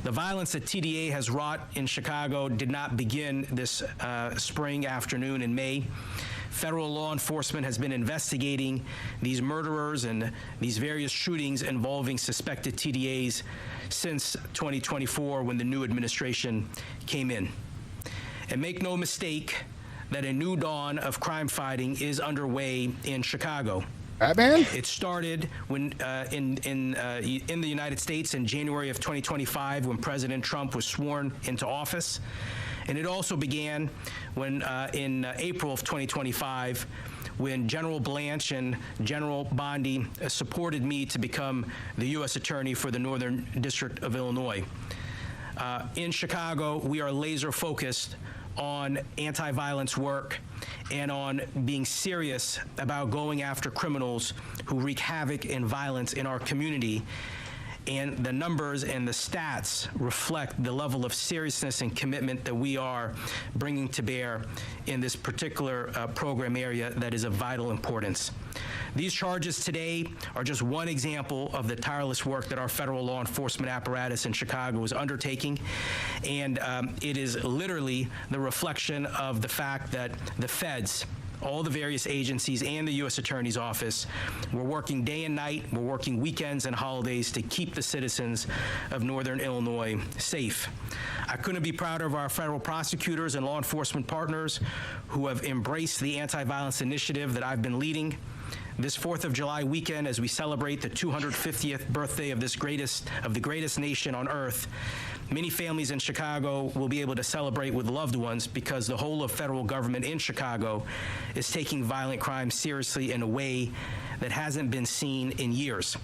Speaker 12: The violence that TDA has wrought in Chicago did not begin this spring afternoon in May. Federal law enforcement has been investigating these murderers and these various shootings involving suspected TDAs since 2024, when the new administration came in. And make no mistake that a new dawn of crime fighting is underway in Chicago.
Speaker 1: Batman?
Speaker 12: It started when in the United States in January of 2025, when President Trump was sworn into office. And it also began when in April of 2025, when General Blanche and General Bondi supported me to become the U.S. Attorney for the Northern District of Illinois. In Chicago, we are laser focused on anti-violence work and on being serious about going after criminals who wreak havoc and violence in our community. And the numbers and the stats reflect the level of seriousness and commitment that we are bringing to bear in this particular program area that is of vital importance. These charges today are just one example of the tireless work that our federal law enforcement apparatus in Chicago is undertaking, and it is literally the reflection of the fact that the feds, all the various agencies, and the U.S. Attorney's Office, we're working day and night, we're working weekends and holidays to keep the citizens of Northern Illinois safe. I couldn't be prouder of our federal prosecutors and law enforcement partners who have embraced the anti-violence initiative that I've been leading. This 4th of July weekend, as we celebrate the 250th birthday of the greatest nation on earth, many families in Chicago will be able to celebrate with loved ones because the whole of federal government in Chicago is taking violent crime seriously in a way that hasn't been seen in years.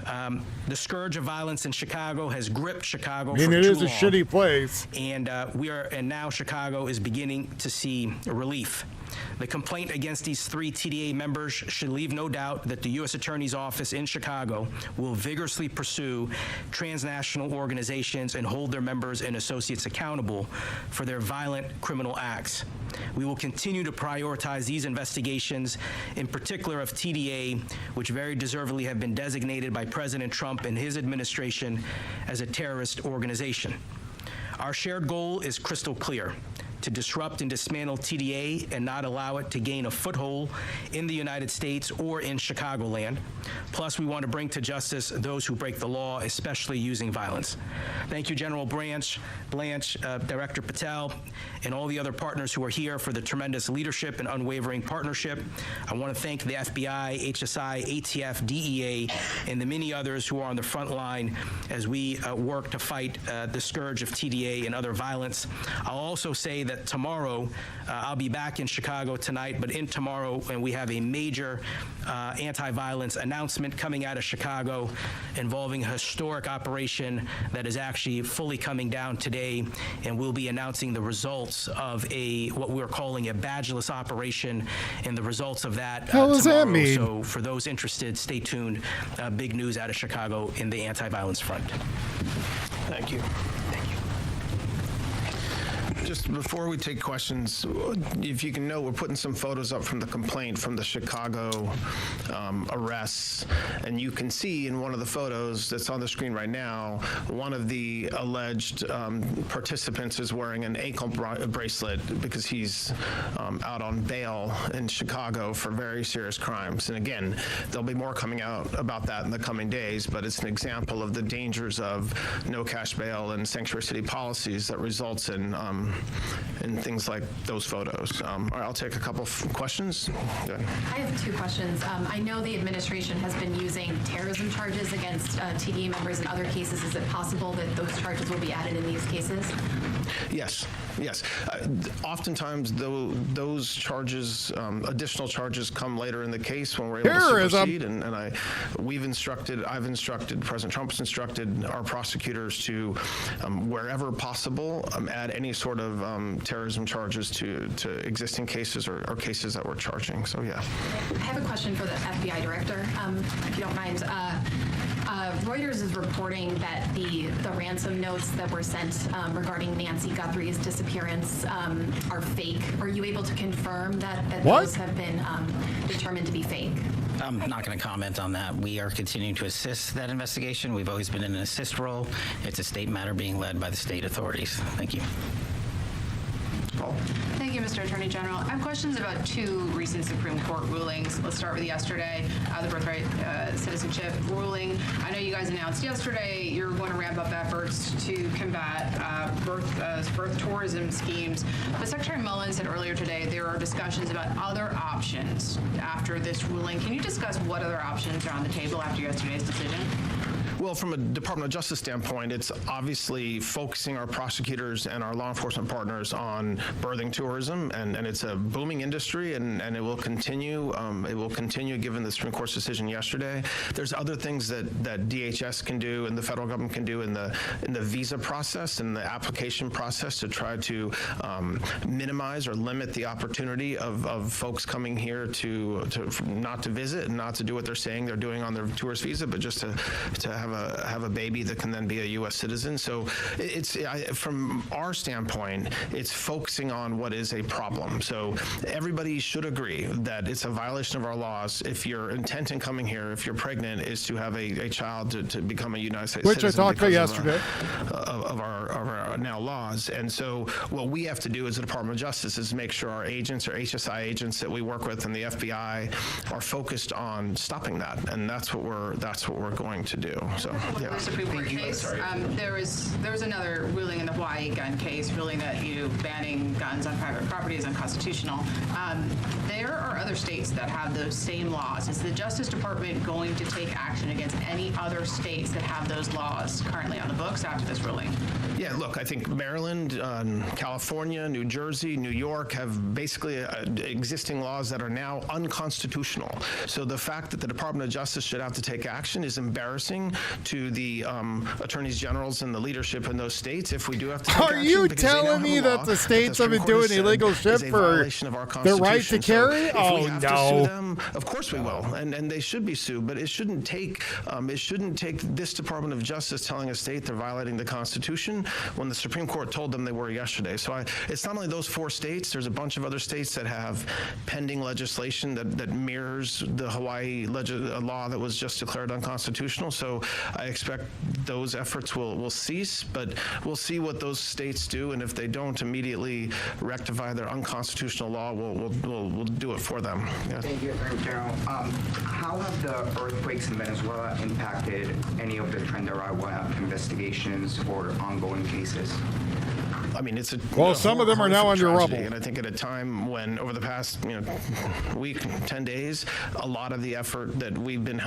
Speaker 12: The scourge of violence in Chicago has gripped Chicago for too long.
Speaker 1: It is a shitty place.
Speaker 12: And now Chicago is beginning to see relief. The complaint against these 3 TDA members should leave no doubt that the U.S. Attorney's Office in Chicago will vigorously pursue transnational organizations and hold their members and associates accountable for their violent criminal acts. We will continue to prioritize these investigations, in particular of TDA, which very deservedly have been designated by President Trump and his administration as a terrorist organization. Our shared goal is crystal clear: to disrupt and dismantle TDA and not allow it to gain a foothold in the United States or in Chicagoland. Plus, we want to bring to justice those who break the law, especially using violence. Thank you, General Blanche, Director Patel, and all the other partners who are here for the tremendous leadership and unwavering partnership. I want to thank the FBI, HSI, ATF, DEA, and the many others who are on the front line as we work to fight the scourge of TDA and other violence. I'll also say that tomorrow, I'll be back in Chicago tonight, but in tomorrow, and we have a major anti-violence announcement coming out of Chicago involving a historic operation that is actually fully coming down today, and we'll be announcing the results of what we're calling a badgeless operation, and the results of that
Speaker 1: How does
Speaker 12: tomorrow.
Speaker 1: that mean?
Speaker 12: So for those interested, stay tuned. Big news out of Chicago in the anti-violence front.
Speaker 13: Thank you. Just before we take questions, if you can note, we're putting some photos up from the complaint from the Chicago arrests, and you can see in one of the photos that's on the screen right now, one of the alleged participants is wearing an ankle bracelet because he's out on bail in Chicago for very serious crimes. And again, there'll be more coming out about that in the coming days, but it's an example of the dangers of no cash bail and sanctuary city policies that results in things like those photos. All right, I'll take a couple of questions. Go ahead.
Speaker 14: I have 2 questions. I know the administration has been using terrorism charges against TDA members in other cases. Is it possible that those charges will be added in these cases?
Speaker 13: Yes. Oftentimes, those charges, additional charges, come later in the case when we're able to proceed. And I've instructed, President Trump's instructed our prosecutors to, wherever possible, add any sort of terrorism charges to existing cases or cases that we're charging. So, yeah.
Speaker 14: I have a question for the FBI director, if you don't mind. Reuters is reporting that the ransom notes that were sent regarding Nancy Guthrie's disappearance are fake. Are you able to confirm that those have been determined to be fake?
Speaker 10: I'm not going to comment on that. We are continuing to assist that investigation. We've always been in an assist role. It's a state matter being led by the state authorities. Thank you.
Speaker 15: Thank you, Mr. Attorney General. I have questions about 2 recent Supreme Court rulings. Let's start with yesterday, the birthright citizenship ruling. I know you guys announced yesterday you're going to ramp up efforts to combat birth tourism schemes. But Secretary Mullen said earlier today there are discussions about other options after this ruling. Can you discuss what other options are on the table after yesterday's decision?
Speaker 13: Well, from a Department of Justice standpoint, it's obviously focusing our prosecutors and our law enforcement partners on birthing tourism, and it's a booming industry, and it will continue. It will continue given the Supreme Court's decision yesterday. There's other things that DHS can do and the federal government can do in the visa process and the application process to try to minimize or limit the opportunity of folks coming here to not to visit and not to do what they're saying they're doing on their tourist visa, but just to have have a baby that can then be a U.S. citizen. So from our standpoint, it's focusing on what is a problem. So everybody should agree that it's a violation of our laws if your intent in coming here, if you're pregnant, is to have a child to become a United States citizen.
Speaker 1: Which I talked about yesterday.
Speaker 13: Of our now laws. And so what we have to do as the Department of Justice is make sure our agents, our HSI agents that we work with and the FBI are focused on stopping that. And that's what we're going to do. So yeah.
Speaker 15: The Supreme Court case, there was another ruling in the Hawaii gun case ruling that banning guns on private property is unconstitutional. There are other states that have those same laws. Is the Justice Department going to take action against any other states that have those laws currently on the books after this ruling?
Speaker 13: Yeah, look, I think Maryland, California, New Jersey, New York have basically existing laws that are now unconstitutional. So the fact that the Department of Justice should have to take action is embarrassing to the attorneys generals and the leadership in those states if we do have to take action.
Speaker 1: Are you telling me that the states have been doing illegal shit for the right to carry? Oh, no.
Speaker 13: Of course we will, and they should be sued, but it shouldn't take this Department of Justice telling a state they're violating the Constitution when the Supreme Court told them they were yesterday. So it's not only those 4 states, there's a bunch of other states that have pending legislation that mirrors the Hawaii law that was just declared unconstitutional. So I expect those efforts will cease, but we'll see what those states do, and if they don't immediately rectify their unconstitutional law, we'll do it for them. Yeah.
Speaker 16: Thank you, Attorney General. How have the earthquakes in Venezuela impacted any of the Nicaragua investigations or ongoing cases?
Speaker 13: I mean, it's
Speaker 1: some of them are now under rubble.
Speaker 13: And I think at a time when over the past week, 10 days, a lot of the effort that we've been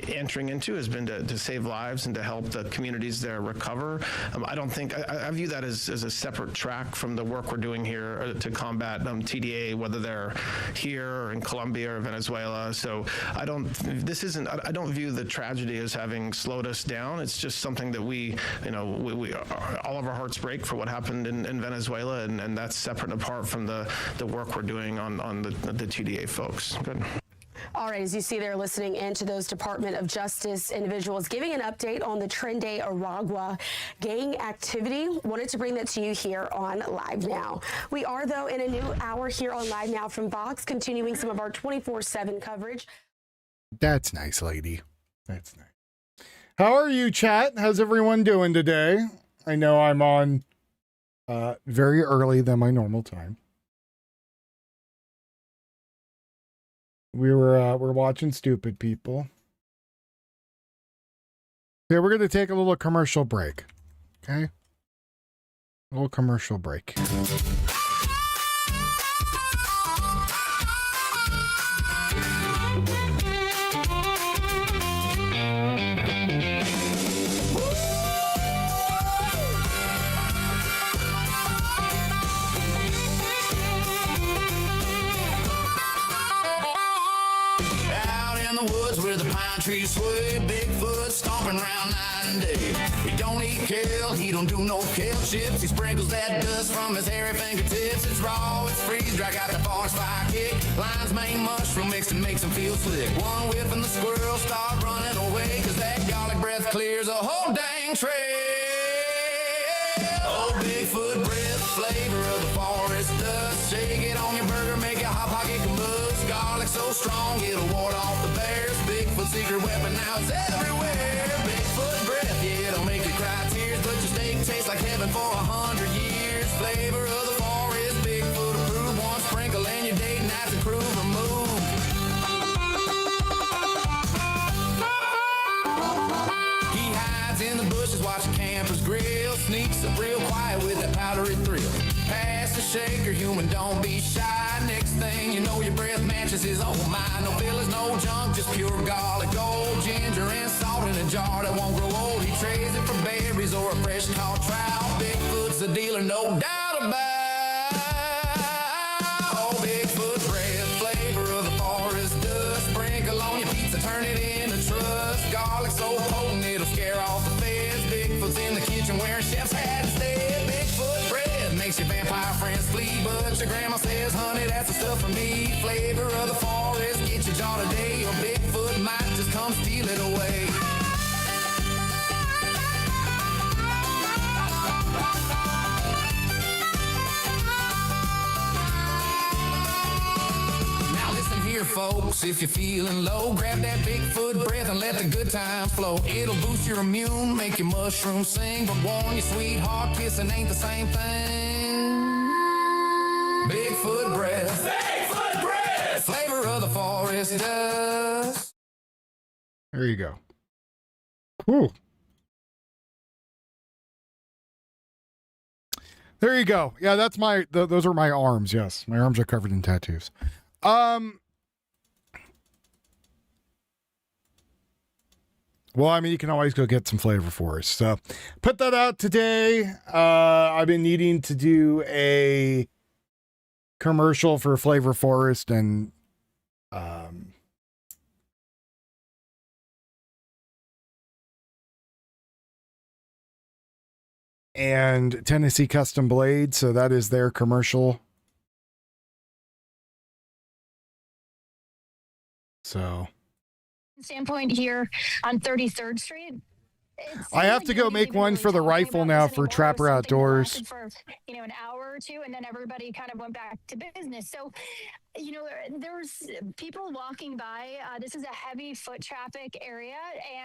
Speaker 13: entering into has been to save lives and to help the communities there recover. I view that as a separate track from the work we're doing here to combat TDA, whether they're here or in Colombia or Venezuela. So I don't view the tragedy as having slowed us down. It's just something that we all of our hearts break for what happened in Venezuela, and that's separate and apart from the work we're doing on the TDA folks. Good.
Speaker 17: All right, as you see there, listening in to those Department of Justice individuals giving an update on the Trinidad Aragua gang activity. Wanted to bring that to you here on Live Now. We are, though, in a new hour here on Live Now from Vox, continuing some of our 24/7 coverage.
Speaker 1: That's nice, lady. That's nice. How are you, chat? How's everyone doing today? I know I'm on very early than my normal time. We're watching Stupid People. Okay, we're going to take a little commercial break. Okay? A little commercial break.
Speaker 18: Where the pine trees sway, Bigfoot stomping around night and day. He don't eat kale, he don't do no kale chips. He sprinkles that dust from his hairy fingertips. It's raw, it's freeze, drag out the forest fire kick. Lion's mane mushroom mix and makes him feel slick. One whiff and the squirrels start running away, cause that garlic breath clears a whole dang trail. Oh, Bigfoot breath, flavor of the forest dust. Shake it on your burger, make it hot pocket combust. Garlic so strong, it'll ward off the bears. Bigfoot's secret weapon, now it's everywhere. Bigfoot breath, yeah, it'll make you cry tears, but your steak tastes like heaven for 100 years. Flavor of the forest, Bigfoot approved. One sprinkle and your date night's a crew removed. He hides in the bushes watching campers grill. Sneaks up real quiet with that powdery thrill. Pass the shaker, human, don't be shy. Next thing you know, your breath matches his own mind. No fillers, no junk, just pure garlic, gold, ginger, and salt in a jar that won't grow old. He trades it for berries or a fresh caught trout. Bigfoot's a dealer, no doubt about. Oh, Bigfoot breath, flavor of the forest dust. Sprinkle on your pizza, turn it into trust. Garlic so potent, it'll scare off the feds. Bigfoot's in the kitchen wearing chef's hat instead. Bigfoot breath makes your vampire friends flee, but your grandma says, honey, that's the stuff for me. Flavor of the forest, get your jaw today, or Bigfoot might just come steal it away. folks. If you're feeling low, grab that Bigfoot breath and let the good time flow. It'll boost your immune, make your mushroom sing, but warn your sweetheart, kissing ain't the same thing. Bigfoot breath. Bigfoot breath. Flavor of the forest dust.
Speaker 1: There you go. Whew. There you go. Yeah, that's my, those are my arms. Yes. My arms are covered in tattoos. Well, I mean, you can always go get some Flavor Forest. So put that out today. I've been needing to do a commercial for Flavor Forest and, Tennessee Custom Blade. So that is their commercial. So
Speaker 19: standpoint here on 33rd Street.
Speaker 1: I have to go make one for the rifle now for Trapper Outdoors.
Speaker 19: For, an hour or two, and then everybody kind of went back to business. So, there's people walking by. This is a heavy foot traffic area,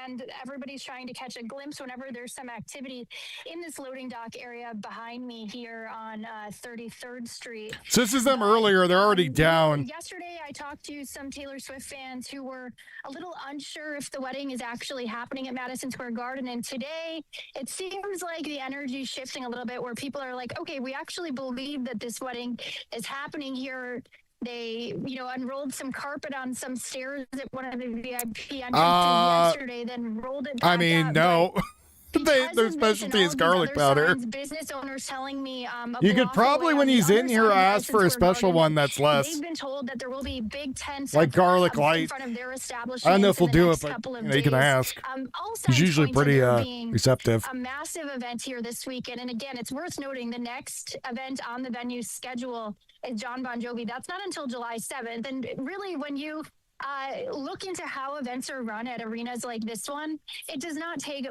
Speaker 19: and everybody's trying to catch a glimpse whenever there's some activity in this loading dock area behind me here on 33rd Street.
Speaker 1: So this is them earlier. They're already down.
Speaker 19: Yesterday, I talked to some Taylor Swift fans who were a little unsure if the wedding is actually happening at Madison Square Garden. And today, it seems like the energy is shifting a little bit where people are like, okay, we actually believe that this wedding is happening here. They, unrolled some carpet on some stairs at one of the VIP entrances yesterday, then rolled it back
Speaker 1: I mean,
Speaker 19: up.
Speaker 1: no. Their specialty is garlic powder.
Speaker 19: Business owners telling me
Speaker 1: you could probably, when he's in here, ask for a special one that's less.
Speaker 19: They've been told that there will be big tents
Speaker 1: like garlic light.
Speaker 19: in front of their establishments.
Speaker 1: I don't know if we'll do it, but you can ask. He's usually pretty receptive.
Speaker 19: A massive event here this weekend, and again, it's worth noting the next event on the venue schedule is John Bon Jovi. That's not until July 7th, and really, when you look into how events are run at arenas like this one, it does not take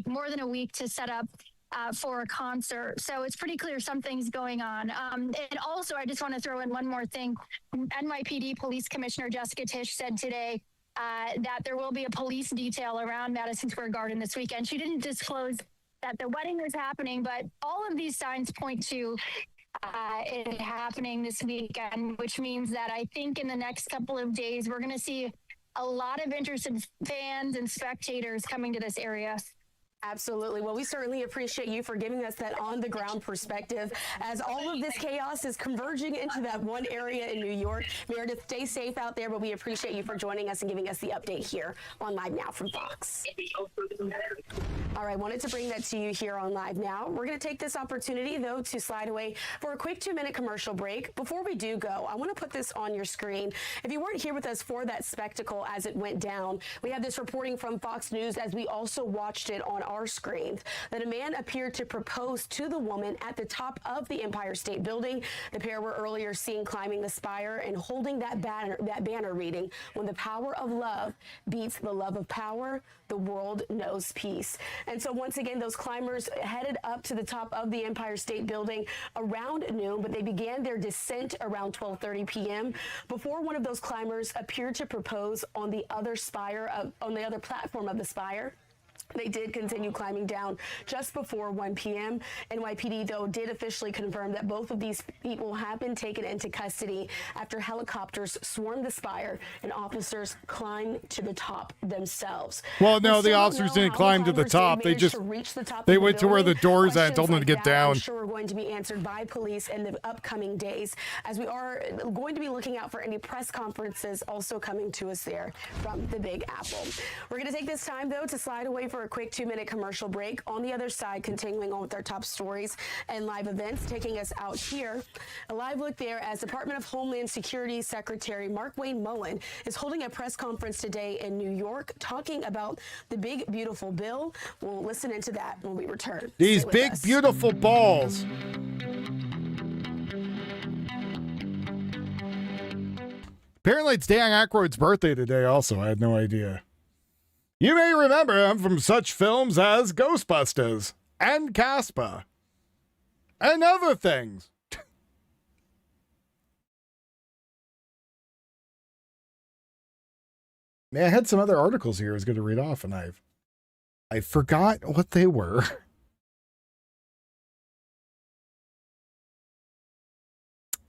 Speaker 19: more than a week to set up for a concert. So it's pretty clear something's going on. And also, I just want to throw in one more thing. NYPD Police Commissioner Jessica Tisch said today that there will be a police detail around Madison Square Garden this weekend. She didn't disclose that the wedding was happening, but all of these signs point to it happening this weekend, which means that I think in the next couple of days, we're going to see a lot of interested fans and spectators coming to this area.
Speaker 17: Absolutely. Well, we certainly appreciate you for giving us that on-the-ground perspective as all of this chaos is converging into that one area in New York. Meredith, stay safe out there, but we appreciate you for joining us and giving us the update here on Live Now from Fox. All right, wanted to bring that to you here on Live Now. We're going to take this opportunity, though, to slide away for a quick 2-minute commercial break. Before we do go, I want to put this on your screen. If you weren't here with us for that spectacle as it went down, we have this reporting from Fox News as we also watched it on our screens that a man appeared to propose to the woman at the top of the Empire State Building. The pair were earlier seen climbing the spire and holding that banner reading, "When the power of love beats the love of power, the world knows peace." And so once again, those climbers headed up to the top of the Empire State Building around noon, but they began their descent around 12:30 p.m. before one of those climbers appeared to propose on the other platform of the spire. They did continue climbing down just before 1 p.m. NYPD, though, did officially confirm that both of these people have been taken into custody after helicopters swarmed the spire and officers climbed to the top themselves.
Speaker 1: Well, no, the officers didn't climb to the top. They just they went to where the doors at and told them to get down.
Speaker 17: I'm sure we're going to be answered by police in the upcoming days, as we are going to be looking out for any press conferences also coming to us there from the Big Apple. We're going to take this time, though, to slide away for a quick 2-minute commercial break. On the other side, continuing on with our top stories and live events, taking us out here. A live look there as Department of Homeland Security Secretary Mark Wayne Mullen is holding a press conference today in New York talking about the big, beautiful bill. We'll listen into that when we return.
Speaker 1: These big, beautiful balls. Apparently it's Dan Aykroyd's birthday today also. I had no idea. You may remember him from such films as Ghostbusters and Casper and other things. Man, I had some other articles here I was going to read off, and I forgot what they were.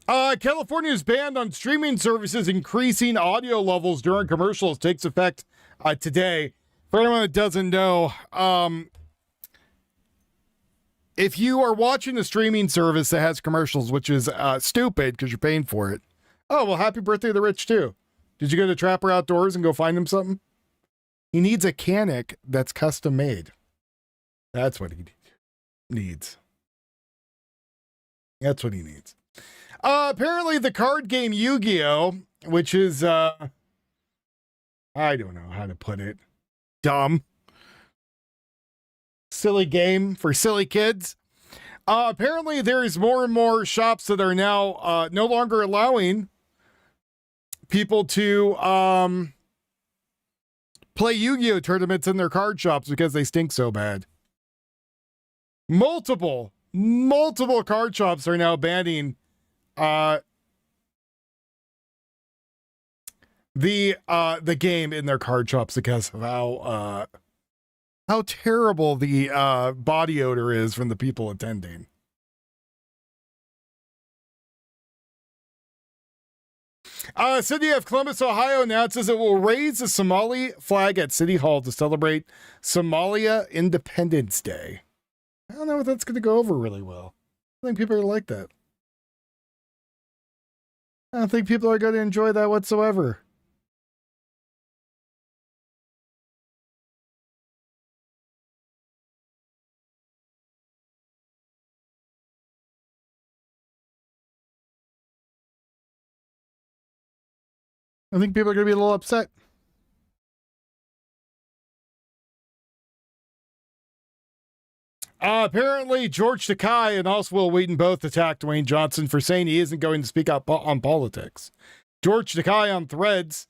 Speaker 1: California's ban on streaming services increasing audio levels during commercials takes effect today. For anyone that doesn't know, if you are watching a streaming service that has commercials, which is stupid because you're paying for it. Oh, well, happy birthday to the rich, too. Did you go to Trapper Outdoors and go find him something? He needs a Canic that's custom made. That's what he needs. That's what he needs. Apparently the card game Yu-Gi-Oh!, which is, I don't know how to put it. Dumb. Silly game for silly kids. Apparently there is more and more shops that are now no longer allowing people to play Yu-Gi-Oh! Tournaments in their card shops because they stink so bad. Multiple card shops are now banning the game in their card shops because of how terrible the body odor is from the people attending. City of Columbus, Ohio announces it will raise the Somali flag at City Hall to celebrate Somalia Independence Day. I don't know if that's going to go over really well. I think people are like that. I don't think people are going to enjoy that whatsoever. I think people are going to be a little upset. Apparently, George Takei and also Will Wheaton both attacked Dwayne Johnson for saying he isn't going to speak up on politics. George Takei on Threads,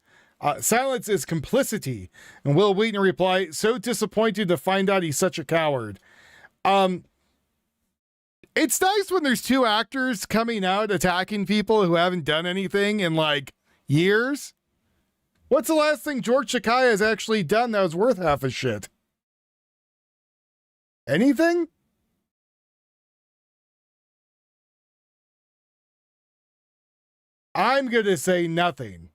Speaker 1: silence is complicity. And Will Wheaton replied, so disappointed to find out he's such a coward. It's nice when there's two actors coming out attacking people who haven't done anything in like years. What's the last thing George Takei has actually done that was worth half a shit? Anything? I'm going to say nothing.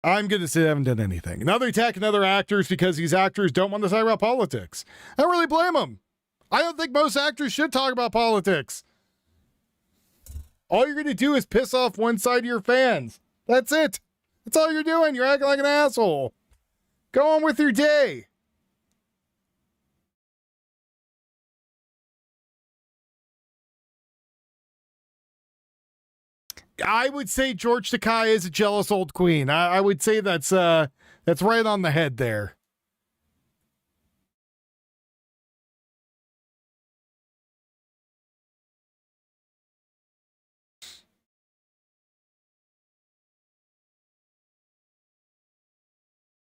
Speaker 1: I'm going to say I haven't done anything. Now they're attacking other actors because these actors don't want to talk about politics. I don't really blame them. I don't think most actors should talk about politics. All you're going to do is piss off one side of your fans. That's it. That's all you're doing. You're acting like an asshole. Go on with your day. I would say George Takei is a jealous old queen. I would say that's right on the head there.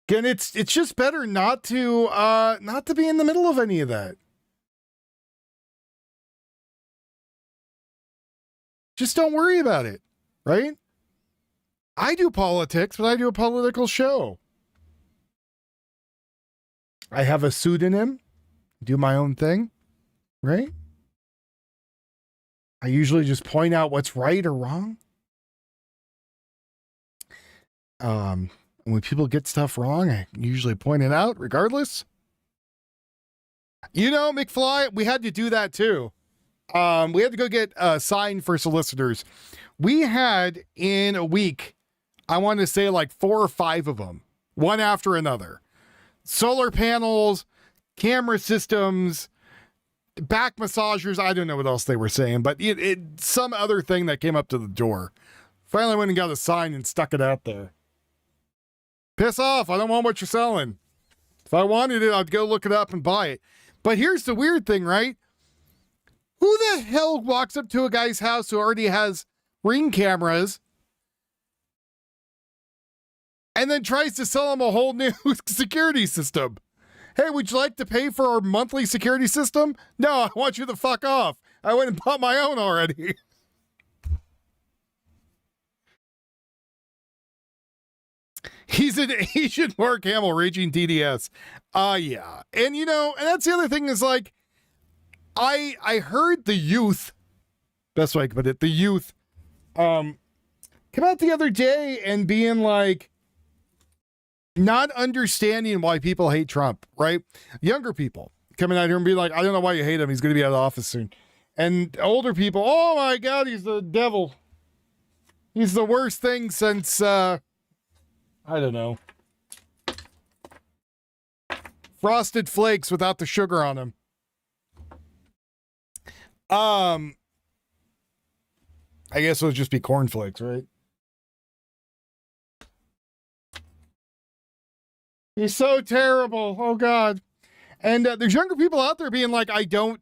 Speaker 1: Again, it's just better not to be in the middle of any of that. Just don't worry about it, right? I do politics, but I do a political show. I have a pseudonym, do my own thing, right? I usually just point out what's right or wrong. When people get stuff wrong, I usually point it out regardless. You know, McFly, we had to do that too. We had to go get a sign for solicitors. We had in a week, I want to say like 4 or 5 of them, one after another. Solar panels, camera systems, back massagers. I don't know what else they were saying, but some other thing that came up to the door. Finally went and got a sign and stuck it out there. Piss off. I don't want what you're selling. If I wanted it, I'd go look it up and buy it. But here's the weird thing, right? Who the hell walks up to a guy's house who already has Ring cameras and then tries to sell him a whole new security system? Hey, would you like to pay for our monthly security system? No, I want you to fuck off. I went and bought my own already. He's an Asian Mark Hamill raging TDS. Yeah. And and that's the other thing is like, I heard the youth, best way I can put it, the youth, come out the other day and being like, not understanding why people hate Trump, right? Younger people coming out here and being like, I don't know why you hate him. He's going to be out of office soon. And older people, oh my God, he's the devil. He's the worst thing since, I don't know, Frosted Flakes without the sugar on them. I guess it would just be cornflakes, right? He's so terrible. Oh God. And there's younger people out there being like,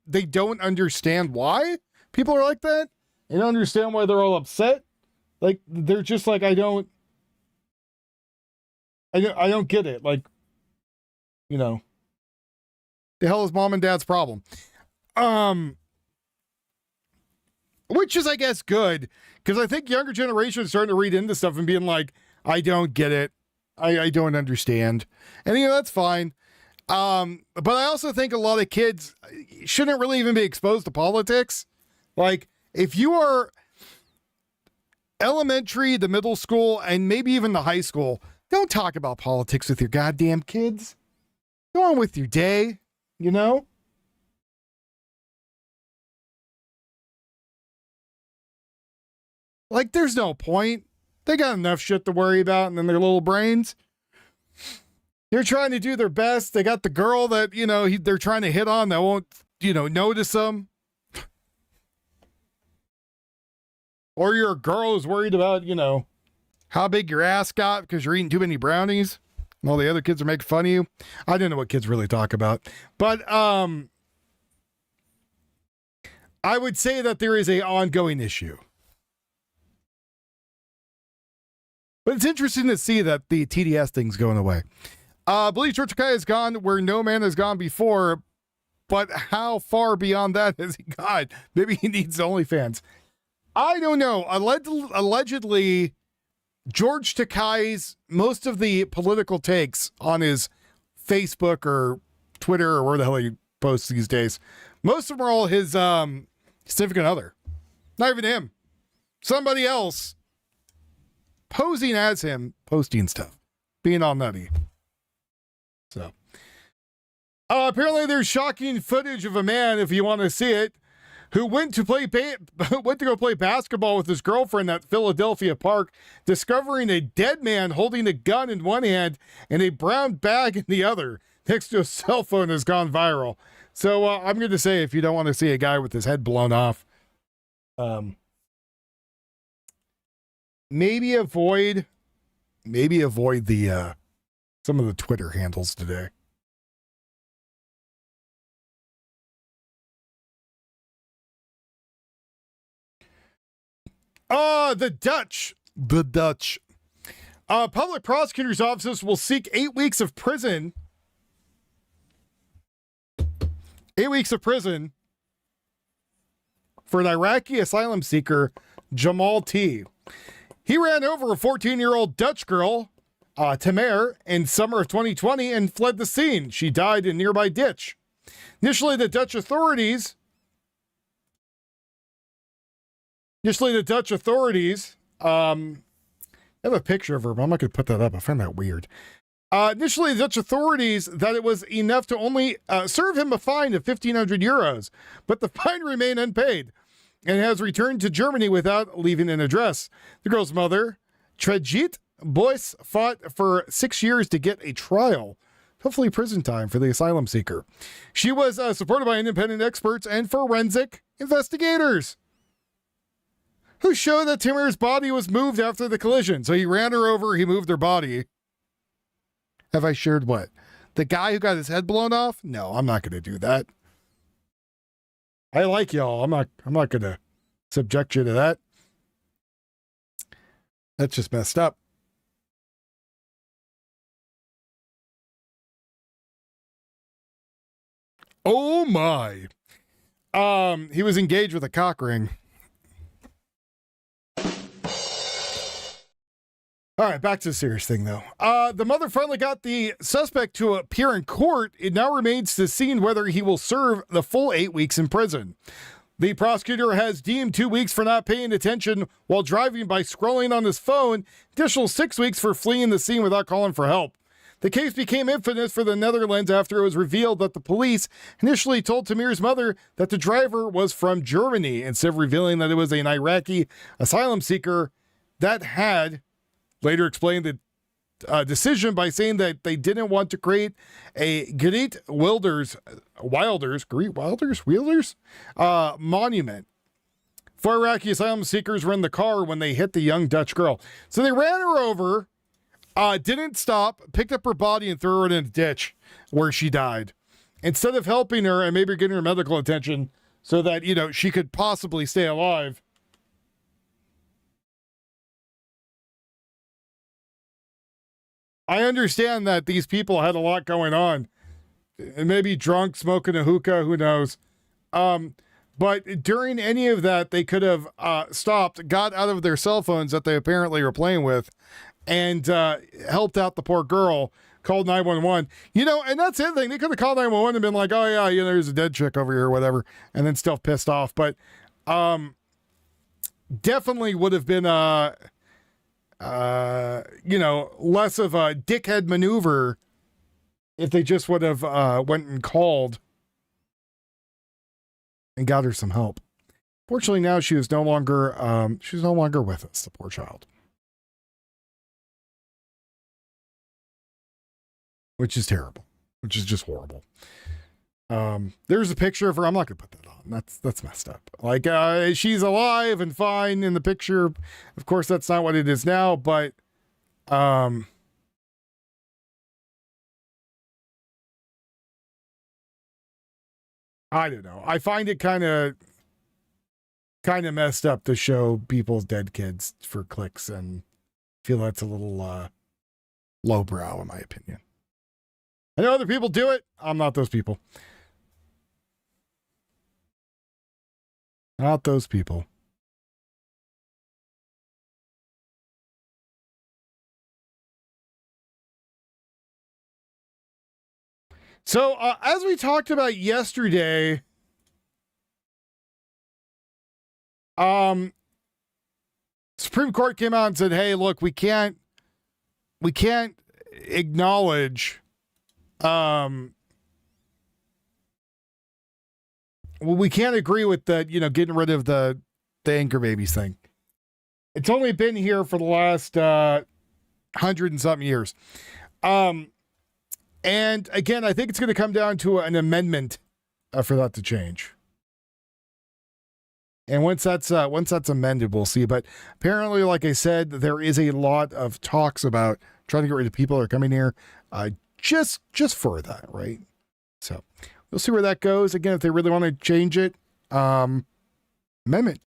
Speaker 1: they don't understand why people are like that. They don't understand why they're all upset. Like, they're just like, I don't get it. Like, the hell is mom and dad's problem? Which is, I guess, good. Because I think younger generation is starting to read into stuff and being like, I don't get it. I don't understand. And, that's fine. But I also think a lot of kids shouldn't really even be exposed to politics. Like, if you are elementary, the middle school, and maybe even the high school, don't talk about politics with your goddamn kids. Go on with your day, Like, there's no point. They got enough shit to worry about in their little brains. They're trying to do their best. They got the girl that, they're trying to hit on that won't, notice them. Or you're a girl who's worried about, how big your ass got because you're eating too many brownies and all the other kids are making fun of you. I don't know what kids really talk about. But I would say that there is an ongoing issue. But it's interesting to see that the TDS thing's going away. Believe Church has gone where no man has gone before, but how far beyond that has he gone? Maybe he needs OnlyFans. I don't know. Allegedly, George Takei's most of the political takes on his Facebook or Twitter or where the hell he posts these days, most of them are all his significant other. Not even him. Somebody else posing as him, posting stuff, being all nutty. So, apparently there's shocking footage of a man, if you want to see it, who went to go play basketball with his girlfriend at Philadelphia Park, discovering a dead man holding a gun in one hand and a brown bag in the other next to a cell phone has gone viral. So I'm going to say, if you don't want to see a guy with his head blown off, maybe avoid the some of the Twitter handles today. The Dutch. Public prosecutor's offices will seek 8 weeks of prison. 8 weeks of prison for an Iraqi asylum seeker, Jamal T. He ran over a 14-year-old Dutch girl, Tamer, in summer of 2020 and fled the scene. She died in a nearby ditch. Initially, the Dutch authorities I have a picture of her, but I'm not going to put that up. I find that weird. Initially, the Dutch authorities that it was enough to only serve him a fine of 1,500 euros, but the fine remained unpaid and has returned to Germany without leaving an address. The girl's mother, Tregit Boyce, fought for 6 years to get a trial, hopefully prison time for the asylum seeker. She was supported by independent experts and forensic investigators who showed that Tamer's body was moved after the collision. So he ran her over, he moved her body. Have I shared what? The guy who got his head blown off? No, I'm not going to do that. I like y'all. I'm not going to subject you to that. That's just messed up. Oh my. He was engaged with a cock ring. All right, back to the serious thing, though. The mother finally got the suspect to appear in court. It now remains to be seen whether he will serve the full 8 weeks in prison. The prosecutor has deemed 2 weeks for not paying attention while driving by scrolling on his phone, additional 6 weeks for fleeing the scene without calling for help. The case became infamous for the Netherlands after it was revealed that the police initially told Tamir's mother that the driver was from Germany, instead of revealing that it was an Iraqi asylum seeker that had later explained the decision by saying that they didn't want to create a Great Wilders monument for Iraqi asylum seekers were in the car when they hit the young Dutch girl. So they ran her over, didn't stop, picked up her body and threw her in a ditch where she died. Instead of helping her and maybe getting her medical attention so that, she could possibly stay alive, I understand that these people had a lot going on. Maybe drunk, smoking a hookah, who knows. But during any of that, they could have stopped, got out of their cell phones that they apparently were playing with, and helped out the poor girl, called 911. And that's the other thing. They could have called 911 and been like, oh, yeah, there's a dead chick over here or whatever, and then still pissed off. But definitely would have been less of a dickhead maneuver if they just would have went and called and got her some help. Fortunately, now she's no longer with us, the poor child. Which is terrible. Which is just horrible. There's a picture of her. I'm not gonna put that on. That's messed up. Like, she's alive and fine in the picture. Of course, that's not what it is now, but I don't know. I find it kind of messed up to show people's dead kids for clicks, and feel that's a little lowbrow in my opinion. I know other people do it. I'm not those people. Not those people. So, as we talked about yesterday, Supreme Court came out and said, hey, look, we can't acknowledge, we can't agree with the, getting rid of the anchor babies thing. It's only been here for the last 100 and something years. And again, I think it's going to come down to an amendment for that to change. And once that's amended, we'll see. But apparently, like I said, there is a lot of talks about trying to get rid of people that are coming here, just for that, right? So we'll see where that goes. Again, if they really want to change it, amendment.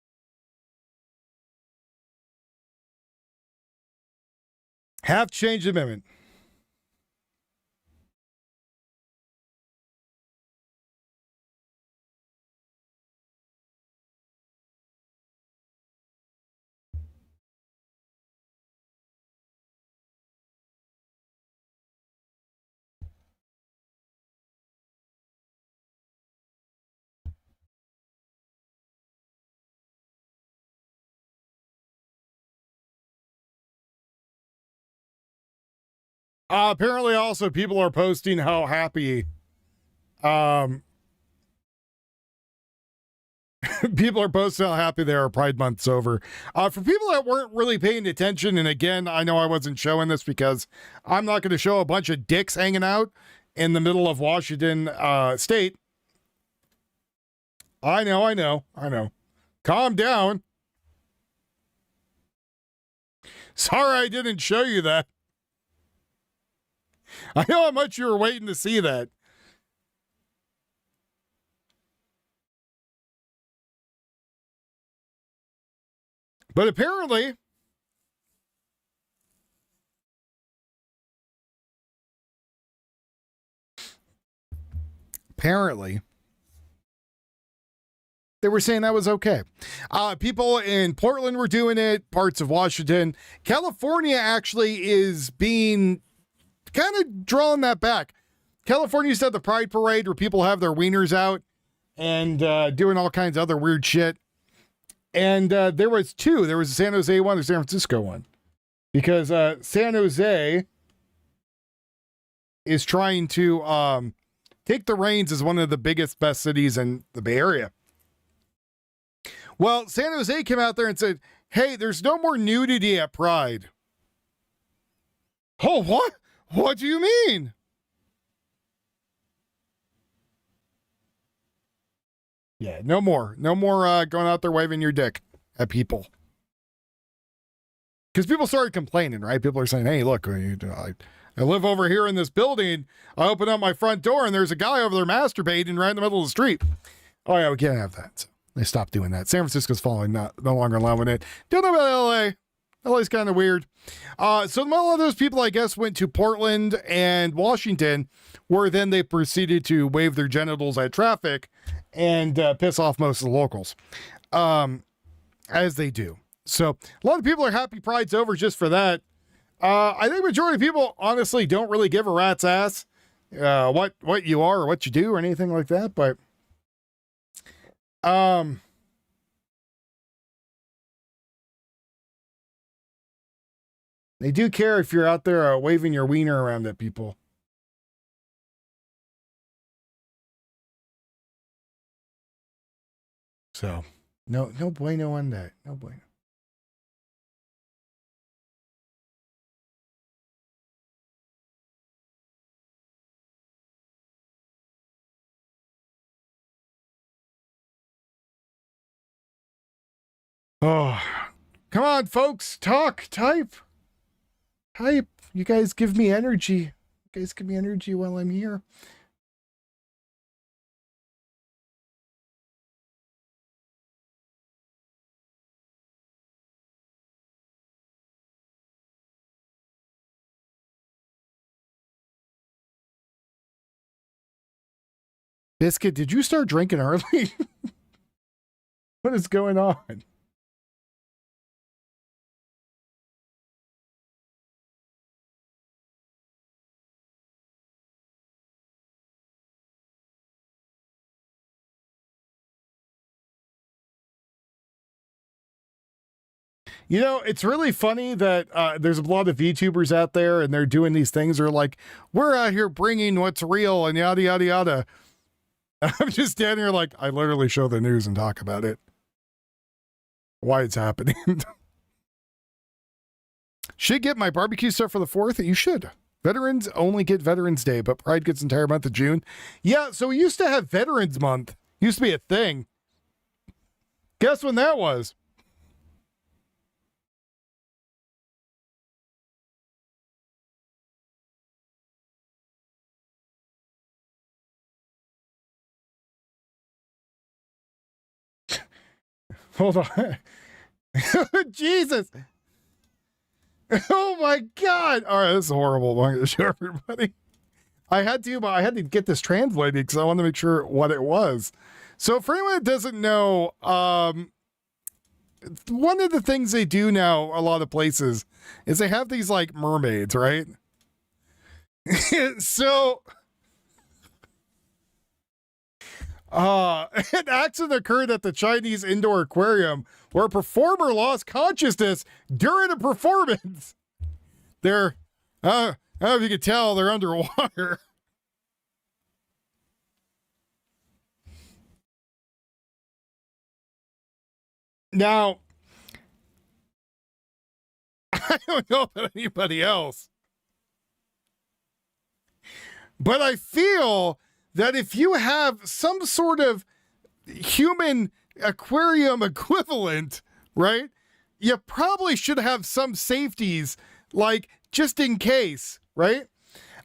Speaker 1: Have to change the amendment. Apparently also people are posting how happy people are posting how happy they are Pride Month's over. For people that weren't really paying attention, and again, I know I wasn't showing this because I'm not going to show a bunch of dicks hanging out in the middle of Washington state. I know. Calm down. Sorry I didn't show you that. I know how much you were waiting to see that. But apparently, They were saying that was okay. People in Portland were doing it, parts of Washington. California actually is being kind of drawing that back. California used to have the Pride Parade where people have their wieners out and doing all kinds of other weird shit. And there was two. There was a San Jose one, the San Francisco one. Because San Jose is trying to take the reins as one of the biggest, best cities in the Bay Area. Well, San Jose came out there and said, hey, there's no more nudity at Pride. Oh, what? What do you mean? Yeah, no more. No more going out there waving your dick at people. Because people started complaining, right? People are saying, hey, look, I live over here in this building. I open up my front door and there's a guy over there masturbating right in the middle of the street. Oh, yeah, we can't have that. So they stopped doing that. San Francisco's following, no longer allowing it. Don't know about LA. LA's kind of weird. So a lot of those people, I guess, went to Portland and Washington, where then they proceeded to wave their genitals at traffic and piss off most of the locals, as they do. So a lot of people are happy Pride's over just for that. I think majority of people honestly don't really give a rat's ass what you are or what you do or anything like that. But they do care if you're out there waving your wiener around at people. So no bueno on that. No bueno. Oh, come on, folks. Talk, type. You guys give me energy. You guys give me energy while I'm here. Biscuit, did you start drinking early? What is going on? You know, it's really funny that there's a lot of VTubers out there and they're doing these things. They're like, we're out here bringing what's real and yada, yada, yada. I'm just standing here like, I literally show the news and talk about it. Why it's happening. Should get my barbecue stuff for the 4th. You should. Veterans only get Veterans Day, but Pride gets entire month of June. Yeah, so we used to have Veterans Month. Used to be a thing. Guess when that was? Hold on. Jesus. Oh my God. All right, this is horrible. I'm going to show everybody. I had to get this translated because I wanted to make sure what it was. So for anyone that doesn't know, one of the things they do now, a lot of places, is they have these like mermaids, right? So an accident occurred at the Chinese indoor aquarium where a performer lost consciousness during a performance. They're, I don't know if you can tell, they're underwater. Now, I don't know about anybody else, but I feel that if you have some sort of human aquarium equivalent, right, you probably should have some safeties, like just in case, right?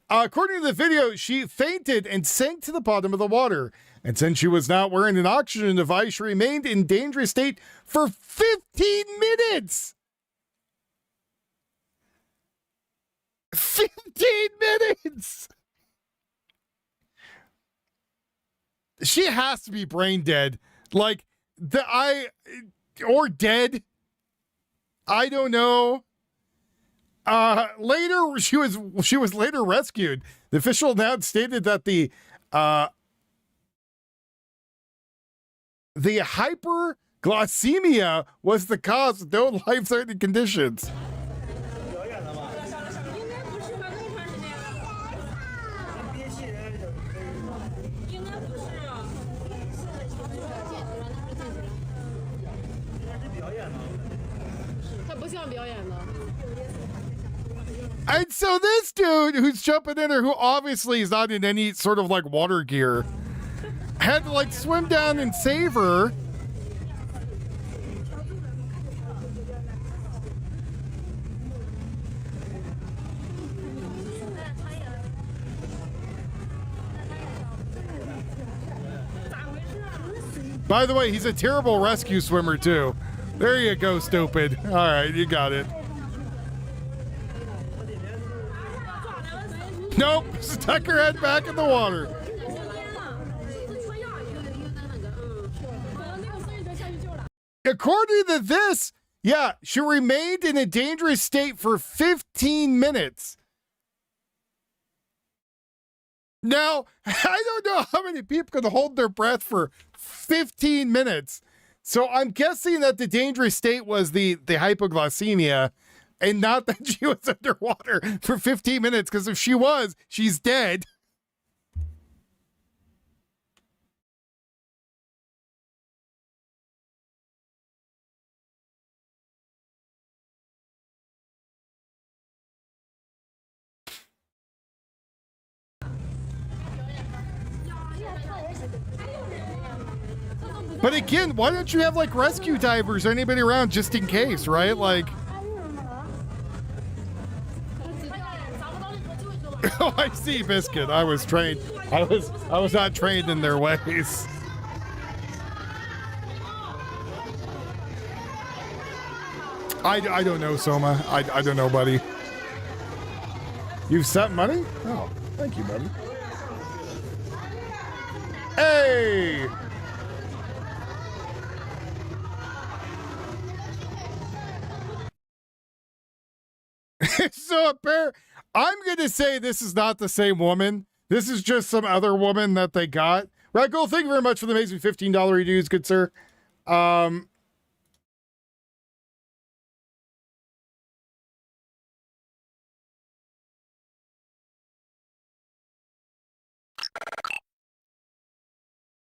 Speaker 1: According to the video, she fainted and sank to the bottom of the water. And since she was not wearing an oxygen device, she remained in dangerous state for 15 minutes. 15 minutes. She has to be brain dead. Like, or dead. I don't know. Later, she was later rescued. The official announcement stated that the hyperglycemia was the cause of no life-threatening conditions. And so this dude who's jumping in her, who obviously is not in any sort of like water gear, had to like swim down and save her. By the way, he's a terrible rescue swimmer too. There you go, stupid. All right, you got it. Nope, stuck her head back in the water. According to this, yeah, she remained in a dangerous state for 15 minutes. Now, I don't know how many people can hold their breath for 15 minutes. So I'm guessing that the dangerous state was the hypoglycemia, and not that she was underwater for 15 minutes, because if she was, she's dead. But again, why don't you have like rescue divers or anybody around just in case, right? Like, oh, I see, Biscuit. I was trained. I was not trained in their ways. I don't know, Soma. I don't know, buddy. You've sent money? Oh, thank you, buddy. Hey! So I'm going to say this is not the same woman. This is just some other woman that they got. Ragul, thank you very much for the amazing $15 reviews, good sir.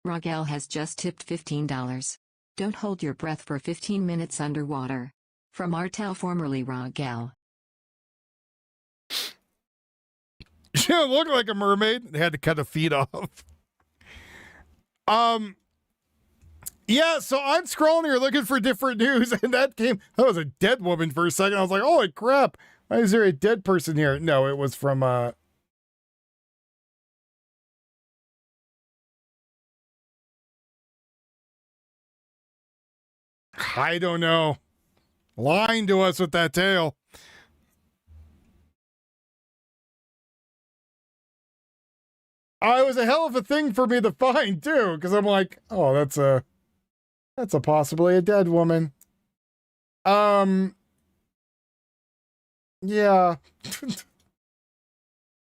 Speaker 3: Ragel has just tipped $15. Don't hold your breath for 15 minutes underwater. From Artel, formerly Ragel.
Speaker 1: She don't look like a mermaid. They had to cut her feet off. Yeah, so I'm scrolling here looking for different news, and that was a dead woman for a second. I was like, holy crap, why is there a dead person here? No, it was from I don't know. Lying to us with that tale. It was a hell of a thing for me to find too, because I'm like, oh, that's a possibly a dead woman. Yeah.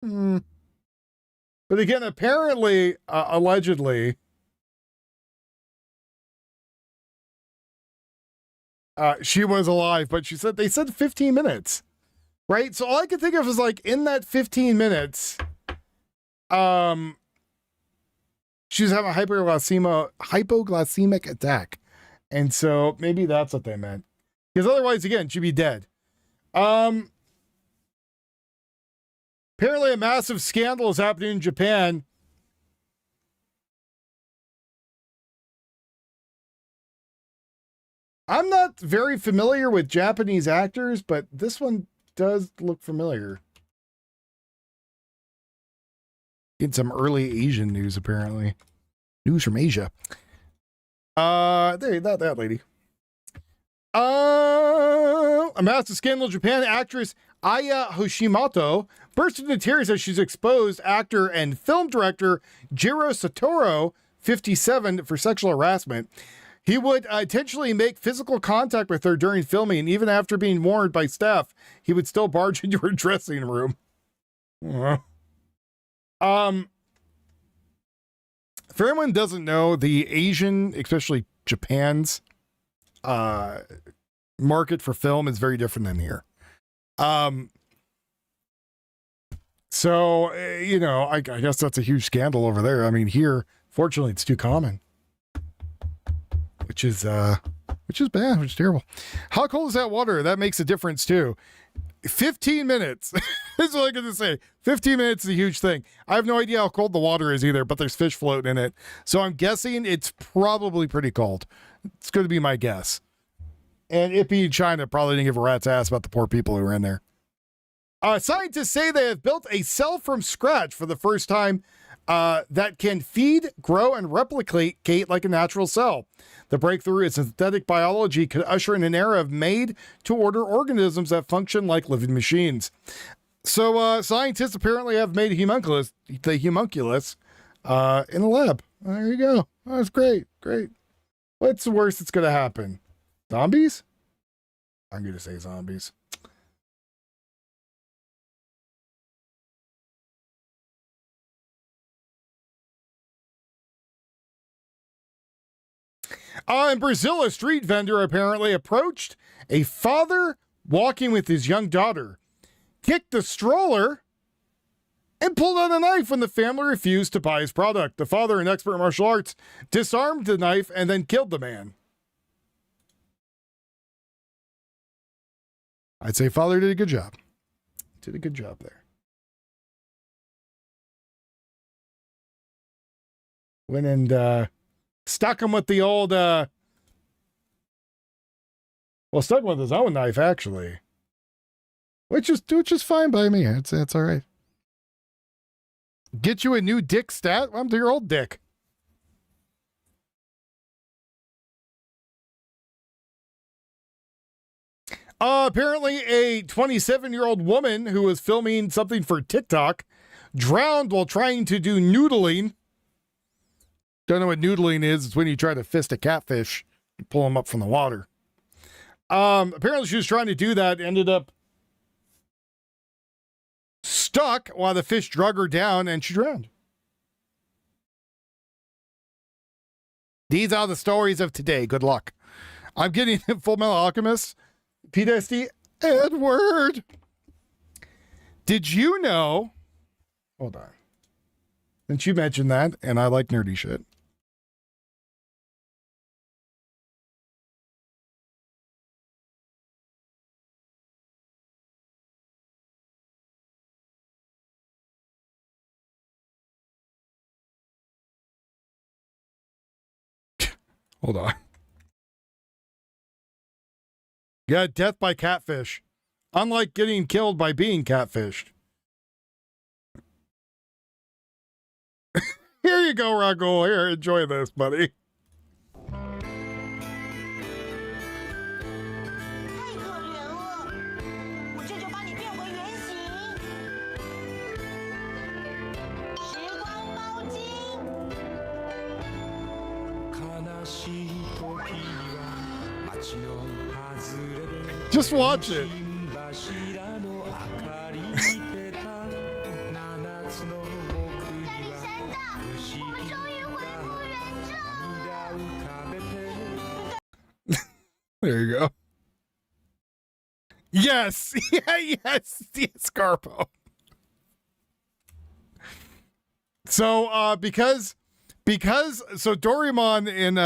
Speaker 1: But again, apparently, allegedly, she was alive, but they said 15 minutes, right? So all I could think of is like in that 15 minutes, she was having a hypoglycemic attack. And so maybe that's what they meant. Because otherwise, again, she'd be dead. Apparently a massive scandal is happening in Japan. I'm not very familiar with Japanese actors, but this one does look familiar. Get some early Asian news, apparently. News from Asia. That lady. A massive scandal in Japan. Actress Aya Hoshimoto burst into tears as she's exposed actor and film director Jiro Satoru, 57, for sexual harassment. He would intentionally make physical contact with her during filming, and even after being warned by staff, he would still barge into her dressing room. For anyone who doesn't know, the Asian, especially Japan's, market for film is very different than here. So, I guess that's a huge scandal over there. I mean, here, fortunately, it's too common. Which is bad, which is terrible. How cold is that water? That makes a difference too. 15 minutes. That's what I'm going to say. 15 minutes is a huge thing. I have no idea how cold the water is either, but there's fish floating in it. So I'm guessing it's probably pretty cold. It's going to be my guess. And it being China, probably didn't give a rat's ass about the poor people who were in there. Scientists say they have built a cell from scratch for the first time that can feed, grow, and replicate like a natural cell. The breakthrough in synthetic biology could usher in an era of made-to-order organisms that function like living machines. So scientists apparently have made the homunculus in the lab. There you go. Oh, that's great. Great. What's the worst that's going to happen? Zombies? I'm going to say zombies. In Brazil, a street vendor apparently approached a father walking with his young daughter, kicked the stroller, and pulled out a knife when the family refused to buy his product. The father, an expert in martial arts, disarmed the knife and then killed the man. I'd say father did a good job. Did a good job there. Went and stuck him with the old, stuck him with his own knife, actually. Which is fine by me. It's all right. Get you a new dick stat? I'm your old dick. Apparently, a 27-year-old woman who was filming something for TikTok drowned while trying to do noodling. Don't know what noodling is. It's when you try to fist a catfish and pull them up from the water. Apparently, she was trying to do that, ended up stuck while the fish drug her down, and she drowned. These are the stories of today. Good luck. I'm getting Full Metal Alchemist, PTSD, Edward. Did you know? Hold on. Since you mentioned that, and I like nerdy shit. Hold on. Yeah, death by catfish. Unlike getting killed by being catfished. Here you go, Raghul. Here, enjoy this, buddy. Just watch it. There you go. Yes. Yeah, yes. Scarpo. So, because Doraemon in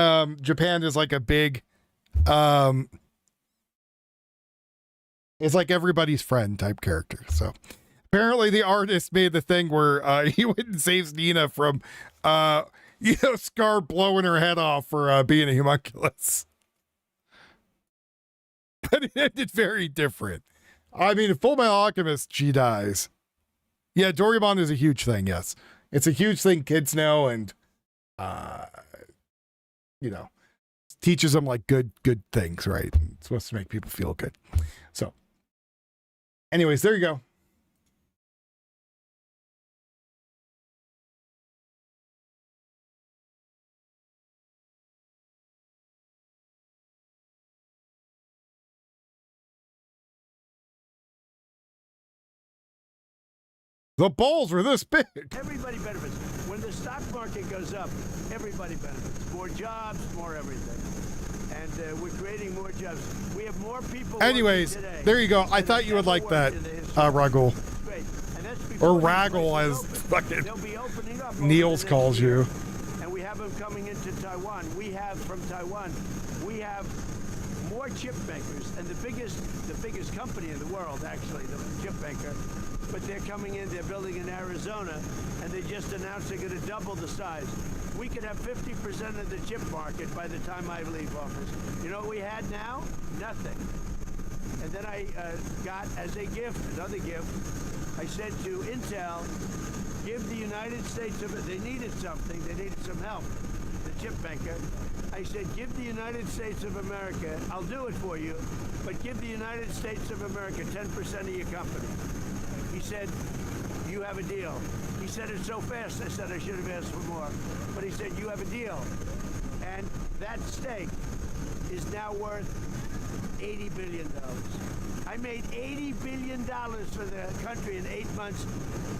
Speaker 1: Japan is like a big, it's like everybody's friend type character. So apparently the artist made the thing where he went and saves Nina from, Scar blowing her head off for being a homunculus. But it ended very different. I mean, in Full Metal Alchemist, she dies. Yeah, Doraemon is a huge thing, yes. It's a huge thing kids know, and, teaches them, like, good things, right? It's supposed to make people feel good. So, anyways, there you go. The balls are this big.
Speaker 20: Everybody benefits. When the stock market goes up, everybody benefits. More jobs, more everything. And we're creating more jobs. We have more people.
Speaker 1: Anyways, there you go. I thought you would like that, Ragul.
Speaker 20: Great. And that's
Speaker 1: Or Raggle, as fucking Niels calls you.
Speaker 20: And we have them coming into Taiwan. We have from Taiwan. We have more chip makers, and the biggest company in the world, actually, the chip maker. But they're coming in. They're building in Arizona, and they just announced they're going to double the size. We could have 50% of the chip market by the time I leave office. You know what we had now? Nothing. And then I got as a gift, another gift. I said to Intel, give the United States of it. They needed something. They needed some help. The chip maker. I said, give the United States of America. I'll do it for you, but give the United States of America 10% of your company. He said, you have a deal. He said it so fast, I said I should have asked for more. But he said, you have a deal. And that stake is now worth $80 billion. I made $80 billion for the country in 8 months.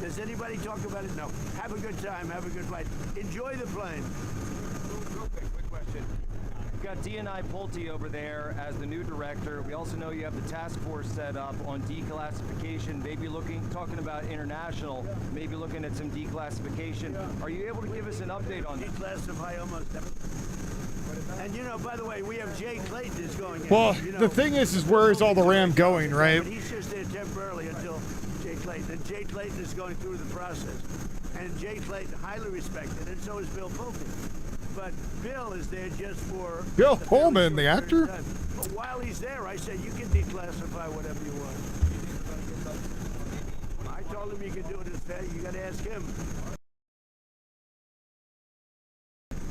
Speaker 20: Does anybody talk about it? No. Have a good time. Have a good flight. Enjoy the plane.
Speaker 21: Real quick question. You've got D&I Pulte over there as the new director. We also know you have the task force set up on declassification, maybe talking about international, maybe looking at some declassification. Are you able to give us an update on that?
Speaker 20: Declassify almost everything. And you know, by the way, we have Jay Clayton is going in.
Speaker 1: Well,
Speaker 20: you know,
Speaker 1: the thing is where is all the RAM going, right?
Speaker 20: But he's just there temporarily until Jay Clayton. And Jay Clayton is going through the process. And Jay Clayton, highly respected, and so is Bill Pulte. But Bill is there just for...
Speaker 1: Bill Pullman, the actor?
Speaker 20: But while he's there, I said, you can declassify whatever you want. I told him you can do it as fast. You got to ask him.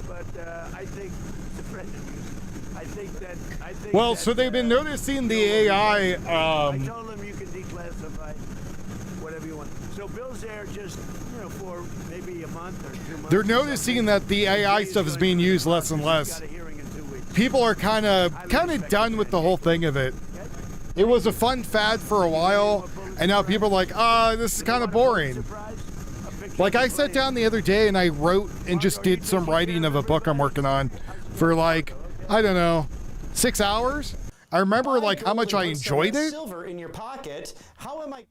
Speaker 20: But I think it's a friend of yours. I think
Speaker 1: Well,
Speaker 20: that,
Speaker 1: so they've been noticing the AI.
Speaker 20: I told him you can declassify whatever you want. So Bill's there just, you know, for maybe a month or 2 months.
Speaker 1: They're noticing that the AI stuff is being used less and less. People are kind of done with the whole thing of it. It was a fun fad for a while, and now people are like, this is kind of boring. Like, I sat down the other day and I wrote and just did some writing of a book I'm working on for like, I don't know, 6 hours. I remember like how much I enjoyed it.
Speaker 22: Silver in your pocket. How am I?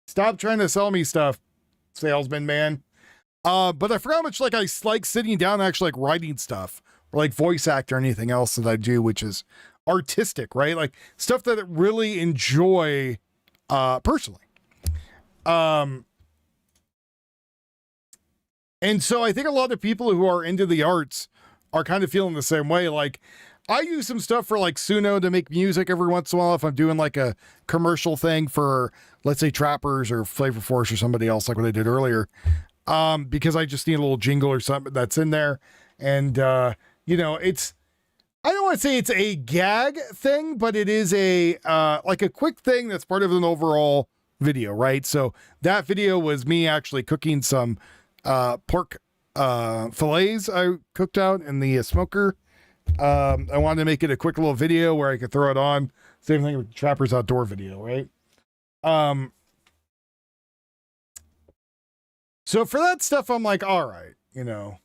Speaker 1: Stop trying to sell me stuff, salesman man. But I forgot how much like I like sitting down and actually like writing stuff or like voice act or anything else that I do, which is artistic, right? Like stuff that I really enjoy personally. And so I think a lot of people who are into the arts are kind of feeling the same way. Like I use some stuff for like Suno to make music every once in a while if I'm doing like a commercial thing for, let's say, Trappers or Flavor Force or somebody else, like what I did earlier. Because I just need a little jingle or something that's in there. And, you know, it's, I don't want to say it's a gag thing, but it is a, like a quick thing that's part of an overall video, right? So that video was me actually cooking some, pork, fillets I cooked out in the smoker. I wanted to make it a quick little video where I could throw it on. Same thing with Trappers Outdoor video, right? So for that stuff, I'm like, all right, you know.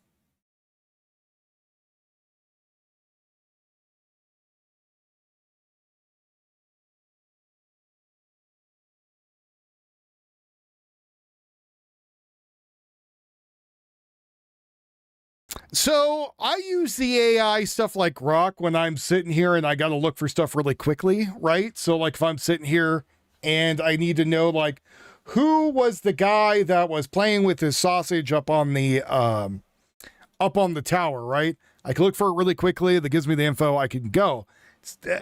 Speaker 1: So I use the AI stuff like Grok when I'm sitting here and I got to look for stuff really quickly, right? So like if I'm sitting here and I need to know like who was the guy that was playing with his sausage up on the tower, right? I can look for it really quickly. That gives me the info. I can go.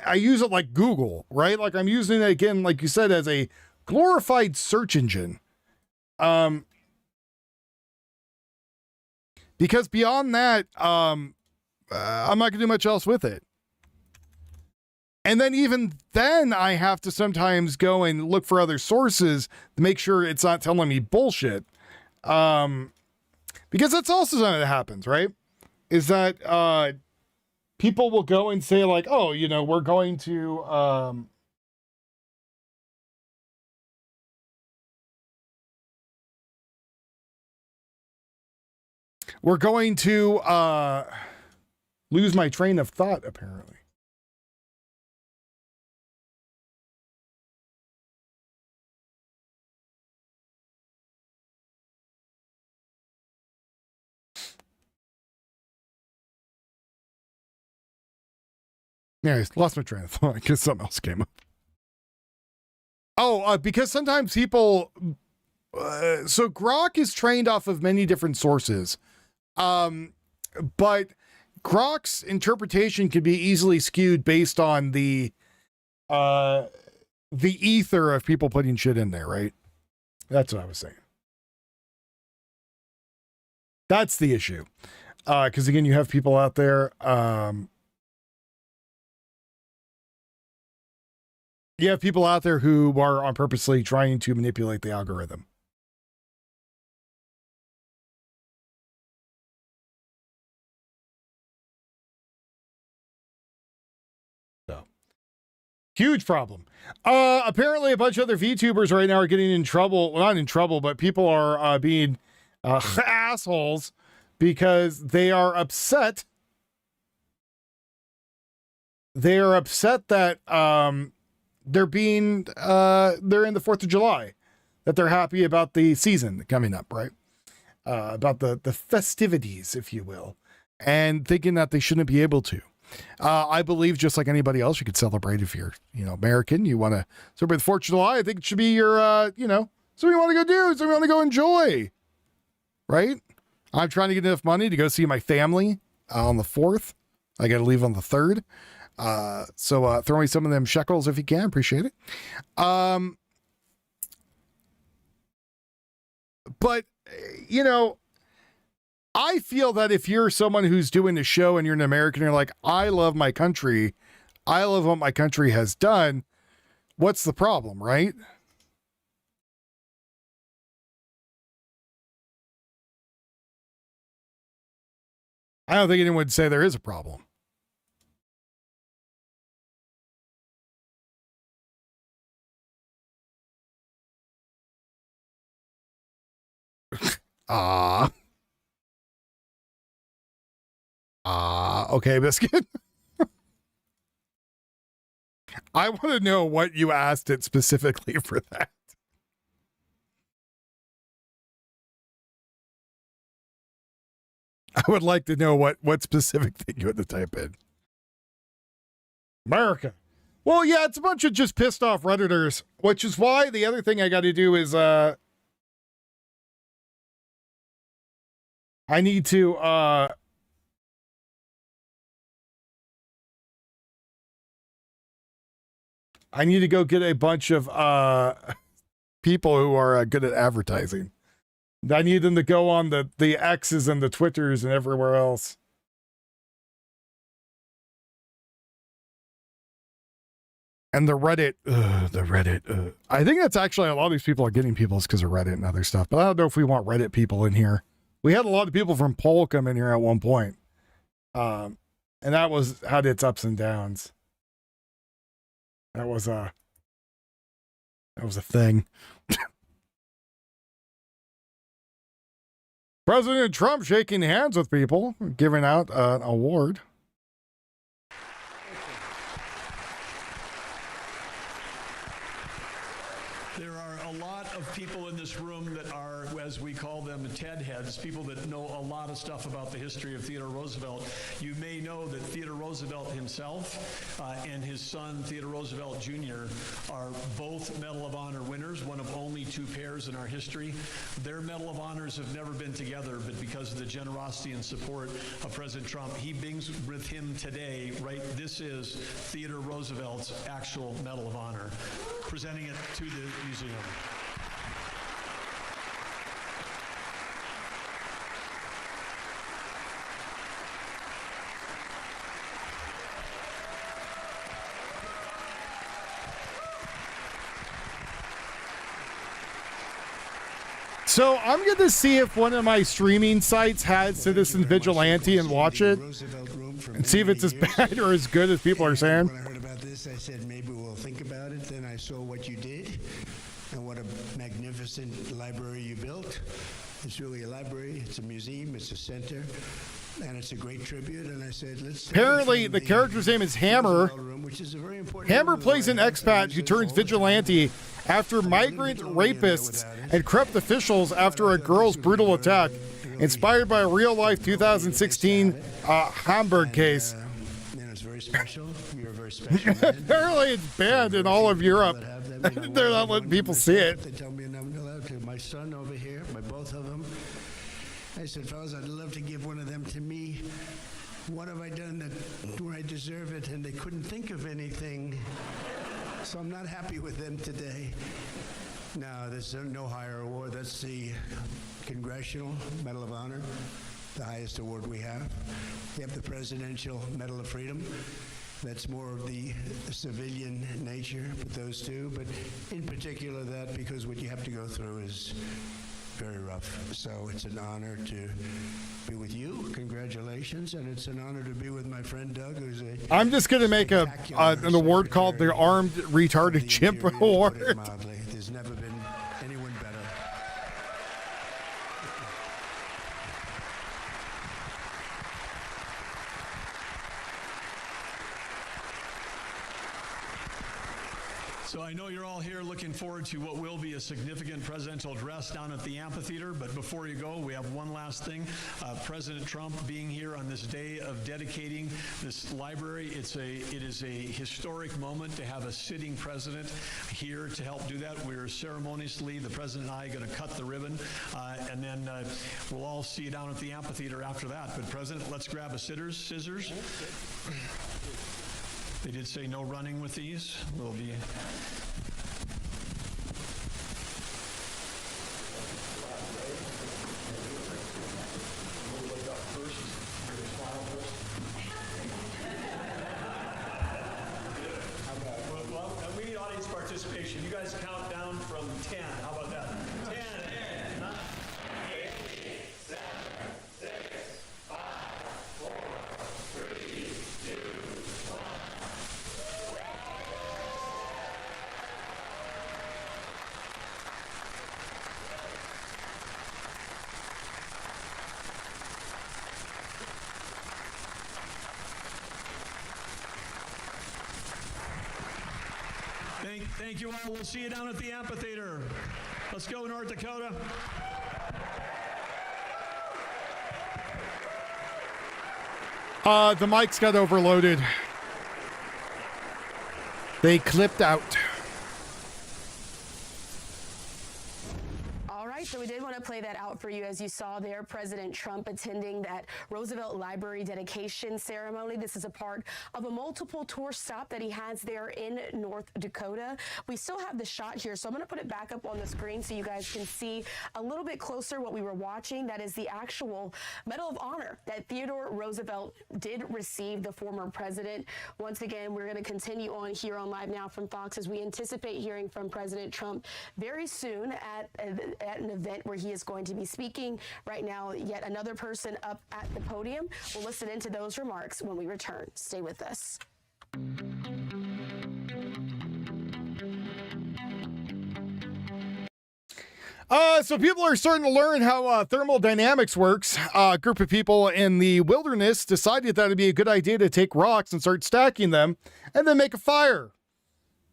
Speaker 1: I use it like Google, right? Like I'm using it again, like you said, as a glorified search engine. Because beyond that, I'm not gonna do much else with it. And then even then I have to sometimes go and look for other sources to make sure it's not telling me bullshit. Because that's also something that happens, right? Is that people will go and say like, oh, you know, we're going to We're going to lose my train of thought, apparently. Yeah, I lost my train of thought because something else came up. Oh, because sometimes people... so Grok is trained off of many different sources. But Grok's interpretation can be easily skewed based on the ether of people putting shit in there, right? That's what I was saying. That's the issue. Because again, you have people out there... you have people out there who are on purposely trying to manipulate the algorithm. So, huge problem. Apparently a bunch of other VTubers right now are getting in trouble. Well, not in trouble, but people are being assholes because they are upset. They are upset that they're in the 4th of July, that they're happy about the season coming up, right? About the festivities, if you will, and thinking that they shouldn't be able to. I believe just like anybody else, you could celebrate if you're, American, you want to celebrate the 4th of July. I think it should be your, something you want to go do, something you want to go enjoy, right? I'm trying to get enough money to go see my family on the 4th. I got to leave on the 3rd. So throw me some of them shekels if you can. Appreciate it. But, I feel that if you're someone who's doing a show and you're an American, you're like, I love my country. I love what my country has done. What's the problem, right? I don't think anyone would say there is a problem. Okay, Biscuit. I want to know what you asked it specifically for that. I would like to know what specific thing you had to type in. America. Well, yeah, it's a bunch of just pissed off Redditors, which is why the other thing I got to do is, I need to, I need to go get a bunch of people who are good at advertising. I need them to go on the X's and the Twitters and everywhere else. And the Reddit. I think that's actually a lot of these people are getting people is because of Reddit and other stuff. But I don't know if we want Reddit people in here. We had a lot of people from Poll come in here at one point. And that had its ups and downs. That was a thing. President Trump shaking hands with people, giving out an award.
Speaker 2: There are a lot of people in this room that are, as we call them, TED heads, people that know a lot of stuff about the history of Theodore Roosevelt. You may know that Theodore Roosevelt himself and his son, Theodore Roosevelt Jr., are both Medal of Honor winners, one of only two pairs in our history. Their Medal of Honors have never been together, but because of the generosity and support of President Trump, he brings with him today, right, this is Theodore Roosevelt's actual Medal of Honor, presenting it to the museum.
Speaker 1: So I'm going to see if one of my streaming sites has Citizen Vigilante and watch it and see if it's as bad or as good as people are saying.
Speaker 7: When I heard about this, I said, maybe we'll think about it. Then I saw what you did and what a magnificent library you built. It's really a library, it's a museum, it's a center, and it's a great tribute. And I said, let's.
Speaker 1: Apparently, the character's name is Hammer.
Speaker 7: Which is a very important
Speaker 1: Hammer plays an expat who turns vigilante after migrant rapists and corrupt officials after a girl's brutal attack, inspired by a real-life 2016 Hamburg case.
Speaker 7: It's very special. You're a very special man.
Speaker 1: Apparently, it's banned in all of Europe. They're not letting people see it.
Speaker 7: They tell me I'm not allowed to. My son over here, both of them. I said, fellas, I'd love to give one of them to me. What have I done where I deserve it? And they couldn't think of anything. So I'm not happy with them today. No, there's no higher award. That's the Congressional Medal of Honor, the highest award we have. We have the Presidential Medal of Freedom. That's more of the civilian nature, but those two. But in particular that, because what you have to go through is very rough. So it's an honor to be with you. Congratulations. And it's an honor to be with my friend Doug, who's a...
Speaker 1: I'm just going to make an award called the Armed Retarded Chimp Award.
Speaker 7: There's never been anyone better.
Speaker 2: So I know you're all here looking forward to what will be a significant presidential address down at the amphitheater, but before you go, we have one last thing. President Trump being here on this day of dedicating this library, it is a historic moment to have a sitting president here to help do that. We're ceremoniously, the president and I, going to cut the ribbon, and then we'll all see you down at the amphitheater after that. But President, let's grab a scissors. They did say no running with these. We'll be... Well, we need audience participation. You guys count down from 10. How about that? 10, 9, 8, 7, 6, 5, 4, 3, 2, 1. Thank you all. We'll see you down at the amphitheater. Let's go, North Dakota.
Speaker 1: The mics got overloaded. They clipped out.
Speaker 17: All right, so we did want to play that out for you. As you saw there, President Trump attending that Roosevelt Library dedication ceremony. This is a part of a multiple tour stop that he has there in North Dakota. We still have the shot here, so I'm going to put it back up on the screen so you guys can see a little bit closer what we were watching. That is the actual Medal of Honor that Theodore Roosevelt did receive, the former president. Once again, we're going to continue on here on Live Now from Fox as we anticipate hearing from President Trump very soon at an event where he is going to be speaking. Right now, yet another person up at the podium. We'll listen into those remarks when we return. Stay with us.
Speaker 1: So people are starting to learn how thermodynamics works. A group of people in the wilderness decided that it'd be a good idea to take rocks and start stacking them and then make a fire.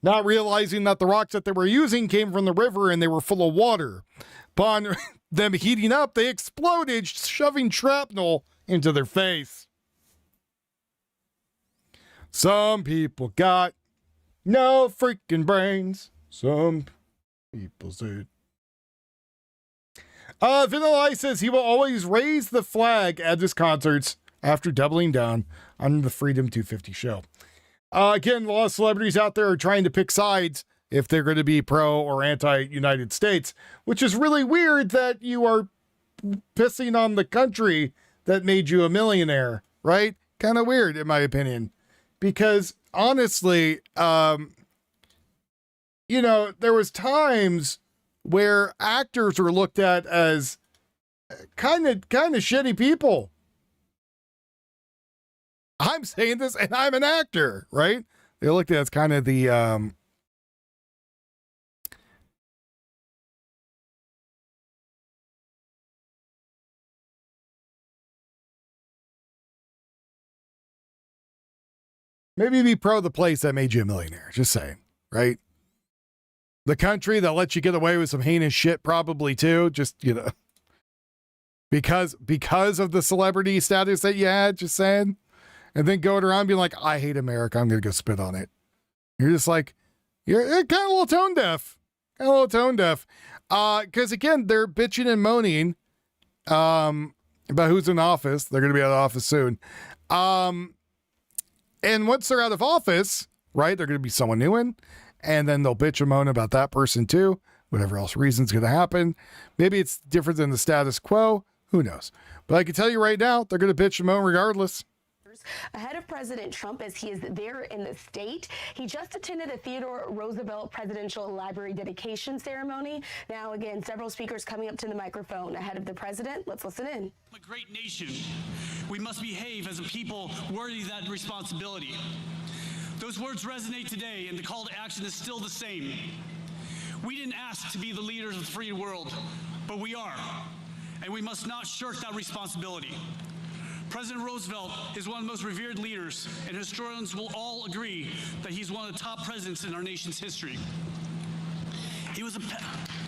Speaker 1: Not realizing that the rocks that they were using came from the river and they were full of water. Upon them heating up, they exploded, shoving shrapnel into their face. Some people got no freaking brains. Some people said. Vanilla Ice says he will always raise the flag at his concerts after doubling down on the Freedom 250 show. Again, a lot of celebrities out there are trying to pick sides if they're going to be pro or anti-United States, which is really weird that you are pissing on the country that made you a millionaire, right? Kind of weird, in my opinion, because honestly, there was times where actors were looked at as kind of shitty people. I'm saying this and I'm an actor, right? They looked at it as kind of the, Maybe be pro the place that made you a millionaire. Just saying, right? The country that lets you get away with some heinous shit, probably too. Just, because of the celebrity status that you had, just saying. And then going around being like, I hate America, I'm going to go spit on it. You're just like, you're kind of a little tone deaf. Because again, they're bitching and moaning about who's in office. They're going to be out of office soon. And once they're out of office, right, they're going to be someone new in. And then they'll bitch and moan about that person too. Whatever else reason's going to happen. Maybe it's different than the status quo. Who knows? But I can tell you right now, they're going to bitch and moan regardless.
Speaker 17: Ahead of President Trump as he is there in the state. He just attended the Theodore Roosevelt Presidential Library dedication ceremony. Now, again, several speakers coming up to the microphone ahead of the president. Let's listen in.
Speaker 4: A great nation. We must behave as a people worthy of that responsibility. Those words resonate today, and the call to action is still the same. We didn't ask to be the leaders of the free world, but we are, and we must not shirk that responsibility. President Roosevelt is one of the most revered leaders, and historians will all agree that he's one of the top presidents in our nation's history. He was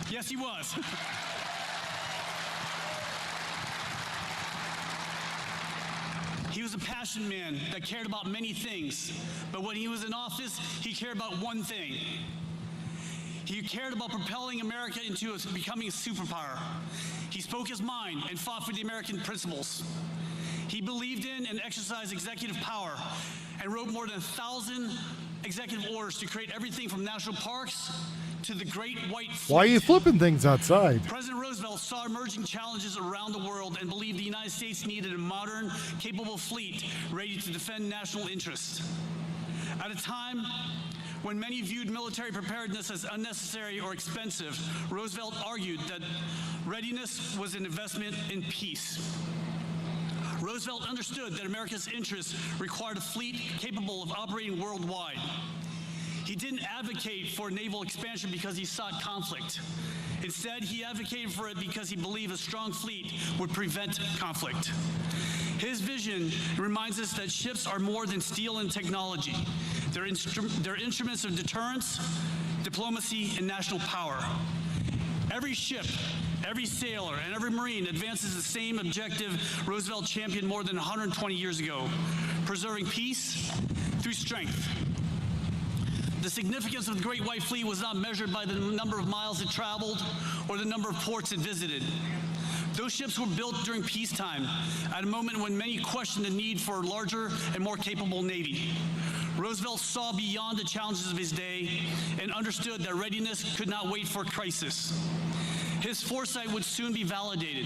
Speaker 4: yes, he was. He was a passionate man that cared about many things, but when he was in office, he cared about one thing. He cared about propelling America into becoming a superpower. He spoke his mind and fought for the American principles. He believed in and exercised executive power and wrote more than 1,000 executive orders to create everything from national parks to the Great White Fleet.
Speaker 1: Why are you flipping things outside?
Speaker 4: President Roosevelt saw emerging challenges around the world and believed the United States needed a modern, capable fleet ready to defend national interests. At a time when many viewed military preparedness as unnecessary or expensive, Roosevelt argued that readiness was an investment in peace. Roosevelt understood that America's interests required a fleet capable of operating worldwide. He didn't advocate for naval expansion because he sought conflict. Instead, he advocated for it because he believed a strong fleet would prevent conflict. His vision reminds us that ships are more than steel and technology. They're instruments of deterrence, diplomacy, and national power. Every ship, every sailor, and every Marine advances the same objective Roosevelt championed more than 120 years ago, preserving peace through strength. The significance of the Great White Fleet was not measured by the number of miles it traveled or the number of ports it visited. Those ships were built during peacetime, at a moment when many questioned the need for a larger and more capable Navy. Roosevelt saw beyond the challenges of his day and understood that readiness could not wait for a crisis. His foresight would soon be validated.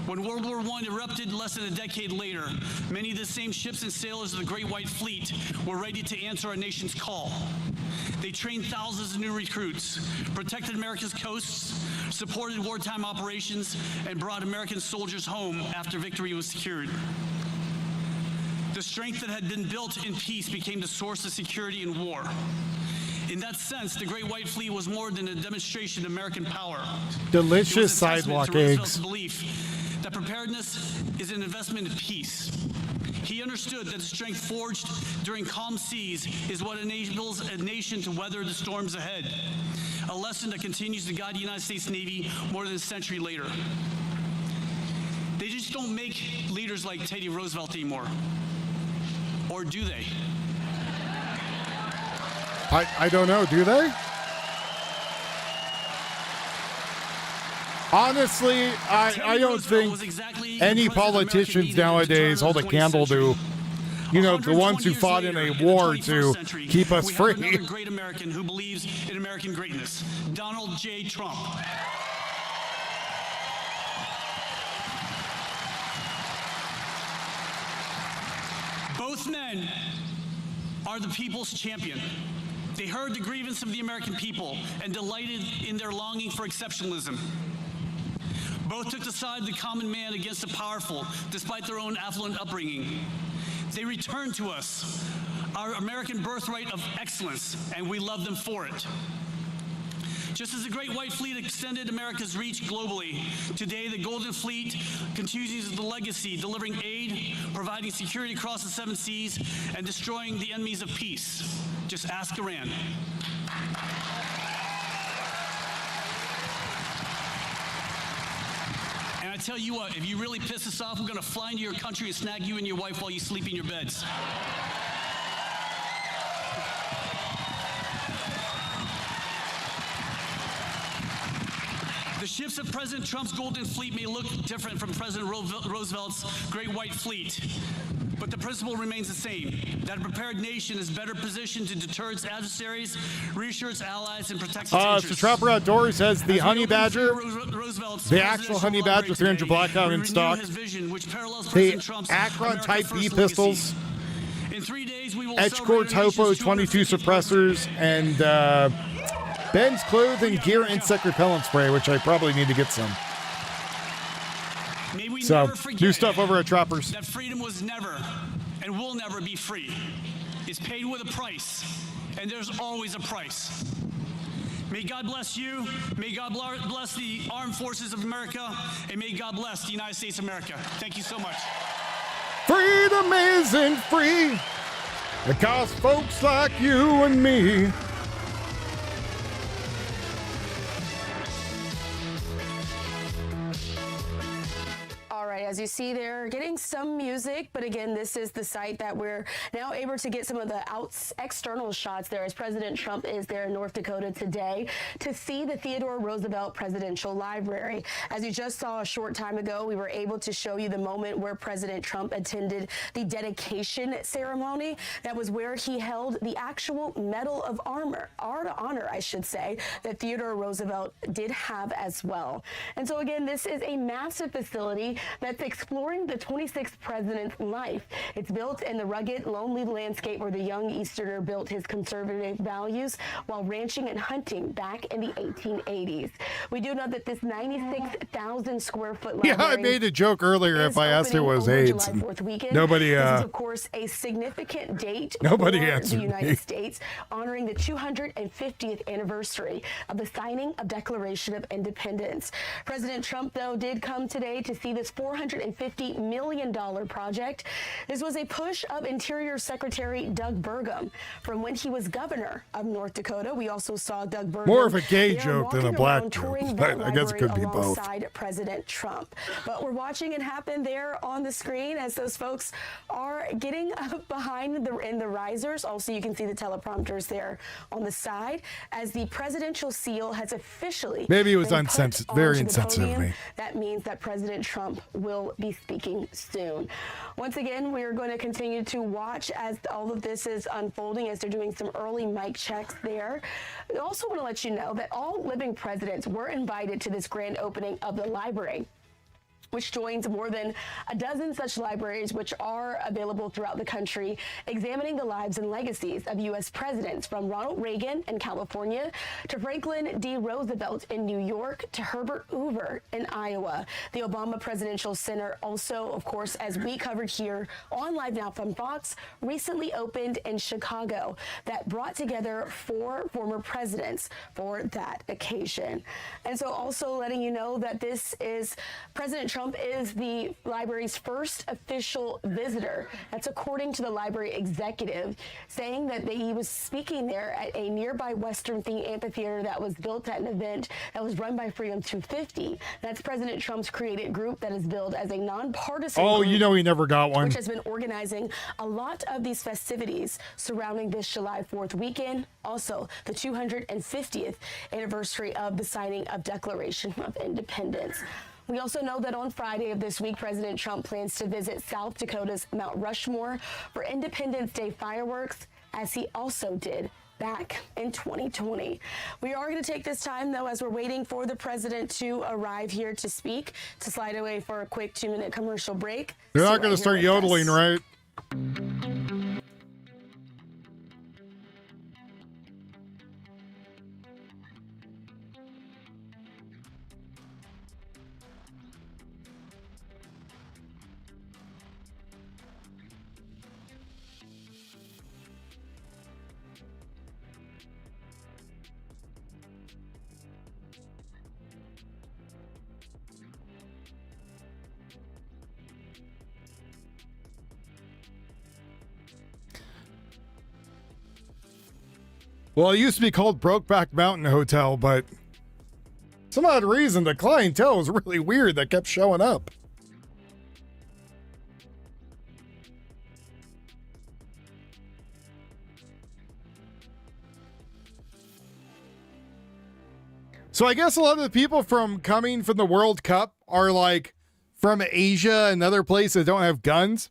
Speaker 4: When World War I erupted less than a decade later, many of the same ships and sailors of the Great White Fleet were ready to answer our nation's call. They trained thousands of new recruits, protected America's coasts, supported wartime operations, and brought American soldiers home after victory was secured. The strength that had been built in peace became the source of security in war. In that sense, the Great White Fleet was more than a demonstration of American power.
Speaker 1: Delicious sidewalk eggs.
Speaker 4: Belief that preparedness is an investment in peace. He understood that the strength forged during calm seas is what enables a nation to weather the storms ahead, a lesson that continues to guide the United States Navy more than a century later. They just don't make leaders like Teddy Roosevelt anymore. Or do they?
Speaker 1: I don't know. Do they? Honestly, I don't think any politicians nowadays hold a candle to, the ones who fought in a war to keep us free.
Speaker 4: We have another great American who believes in American greatness, Donald J. Trump. Both men are the people's champion. They heard the grievance of the American people and delighted in their longing for exceptionalism. Both took the side of the common man against the powerful, despite their own affluent upbringing. They returned to us our American birthright of excellence, and we love them for it. Just as the Great White Fleet extended America's reach globally, today the Golden Fleet continues the legacy, delivering aid, providing security across the 7 seas, and destroying the enemies of peace. Just ask Iran. And I tell you what, if you really piss us off, we're going to fly into your country and snag you and your wife while you sleep in your beds. The ships of President Trump's Golden Fleet may look different from President Roosevelt's Great White Fleet, but the principle remains the same, that a prepared nation is better positioned to deter its adversaries, reassure its allies, and protect its interests.
Speaker 1: So Trapper Outdoors has the honey badger, the actual honey badger 300 blackout in stock, the Akron-type B pistols, Edgecore Topo 22 suppressors, and Ben's clothing, gear, insect repellent spray, which I probably need to get some. So, new stuff over at Trappers.
Speaker 4: That freedom was never and will never be free. It's paid with a price, and there's always a price. May God bless you, may God bless the Armed Forces of America, and may God bless the United States of America. Thank you so much.
Speaker 1: Freedom isn't free. It costs folks like you and me.
Speaker 17: As you see, they're getting some music, but again, this is the site that we're now able to get some of the external shots there as President Trump is there in North Dakota today to see the Theodore Roosevelt Presidential Library. As you just saw a short time ago, we were able to show you the moment where President Trump attended the dedication ceremony. That was where he held the actual Medal of Honor, I should say, that Theodore Roosevelt did have as well. And so again, this is a massive facility that's exploring the 26th president's life. It's built in the rugged, lonely landscape where the young Easterner built his conservative values while ranching and hunting back in the 1880s. We do know that this 96,000 square foot library.
Speaker 1: Yeah, I made a joke earlier if I asked who was AIDS. Nobody.
Speaker 17: This is, of course, a significant date
Speaker 1: for
Speaker 17: the United States, honoring the 250th anniversary of the signing of Declaration of Independence. President Trump, though, did come today to see this $450 million project. This was a push of Interior Secretary Doug Burgum from when he was governor of North Dakota. We also saw Doug Burgum.
Speaker 1: More of a gay joke than a black joke. I guess it could be both.
Speaker 17: Alongside President Trump. But we're watching it happen there on the screen as those folks are getting up behind in the risers. Also, you can see the teleprompters there on the side as the presidential seal has officially.
Speaker 1: Maybe it was very insensitive of me.
Speaker 17: That means that President Trump will be speaking soon. Once again, we are going to continue to watch as all of this is unfolding, as they're doing some early mic checks there. I also want to let you know that all living presidents were invited to this grand opening of the library, which joins more than a dozen such libraries which are available throughout the country, examining the lives and legacies of U.S. presidents from Ronald Reagan in California to Franklin D. Roosevelt in New York to Herbert Hoover in Iowa. The Obama Presidential Center also, of course, as we covered here on Live Now from Fox, recently opened in Chicago that brought together 4 former presidents for that occasion. And so also letting you know that this is President Trump is the library's first official visitor. That's according to the library executive, saying that he was speaking there at a nearby Western Thing amphitheater that was built at an event that was run by Freedom 250. That's President Trump's created group that is billed as a nonpartisan group,
Speaker 1: you know he never got one.
Speaker 17: Which has been organizing a lot of these festivities surrounding this July 4th weekend. Also, the 250th anniversary of the signing of Declaration of Independence. We also know that on Friday of this week, President Trump plans to visit South Dakota's Mount Rushmore for Independence Day fireworks, as he also did back in 2020. We are going to take this time, though, as we're waiting for the president to arrive here to speak, to slide away for a quick 2-minute commercial break.
Speaker 1: You're not going to start yodeling, right? Well, it used to be called Brokeback Mountain Hotel, but some odd reason the clientele was really weird that kept showing up. So I guess a lot of the people coming from the World Cup are like from Asia and other places that don't have guns.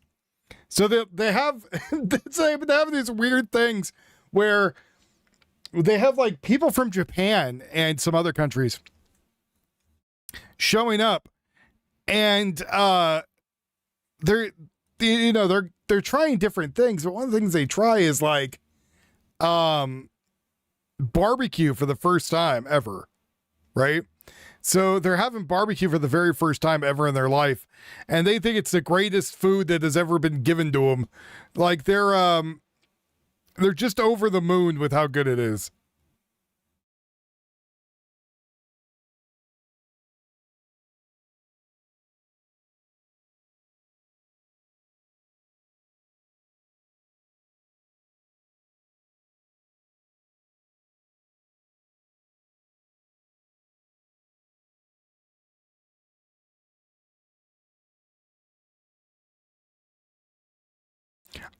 Speaker 1: So they have these weird things where they have like people from Japan and some other countries showing up, and they're trying different things. But one of the things they try is like barbecue for the first time ever. Right? So they're having barbecue for the very first time ever in their life, and they think it's the greatest food that has ever been given to them. Like they're just over the moon with how good it is.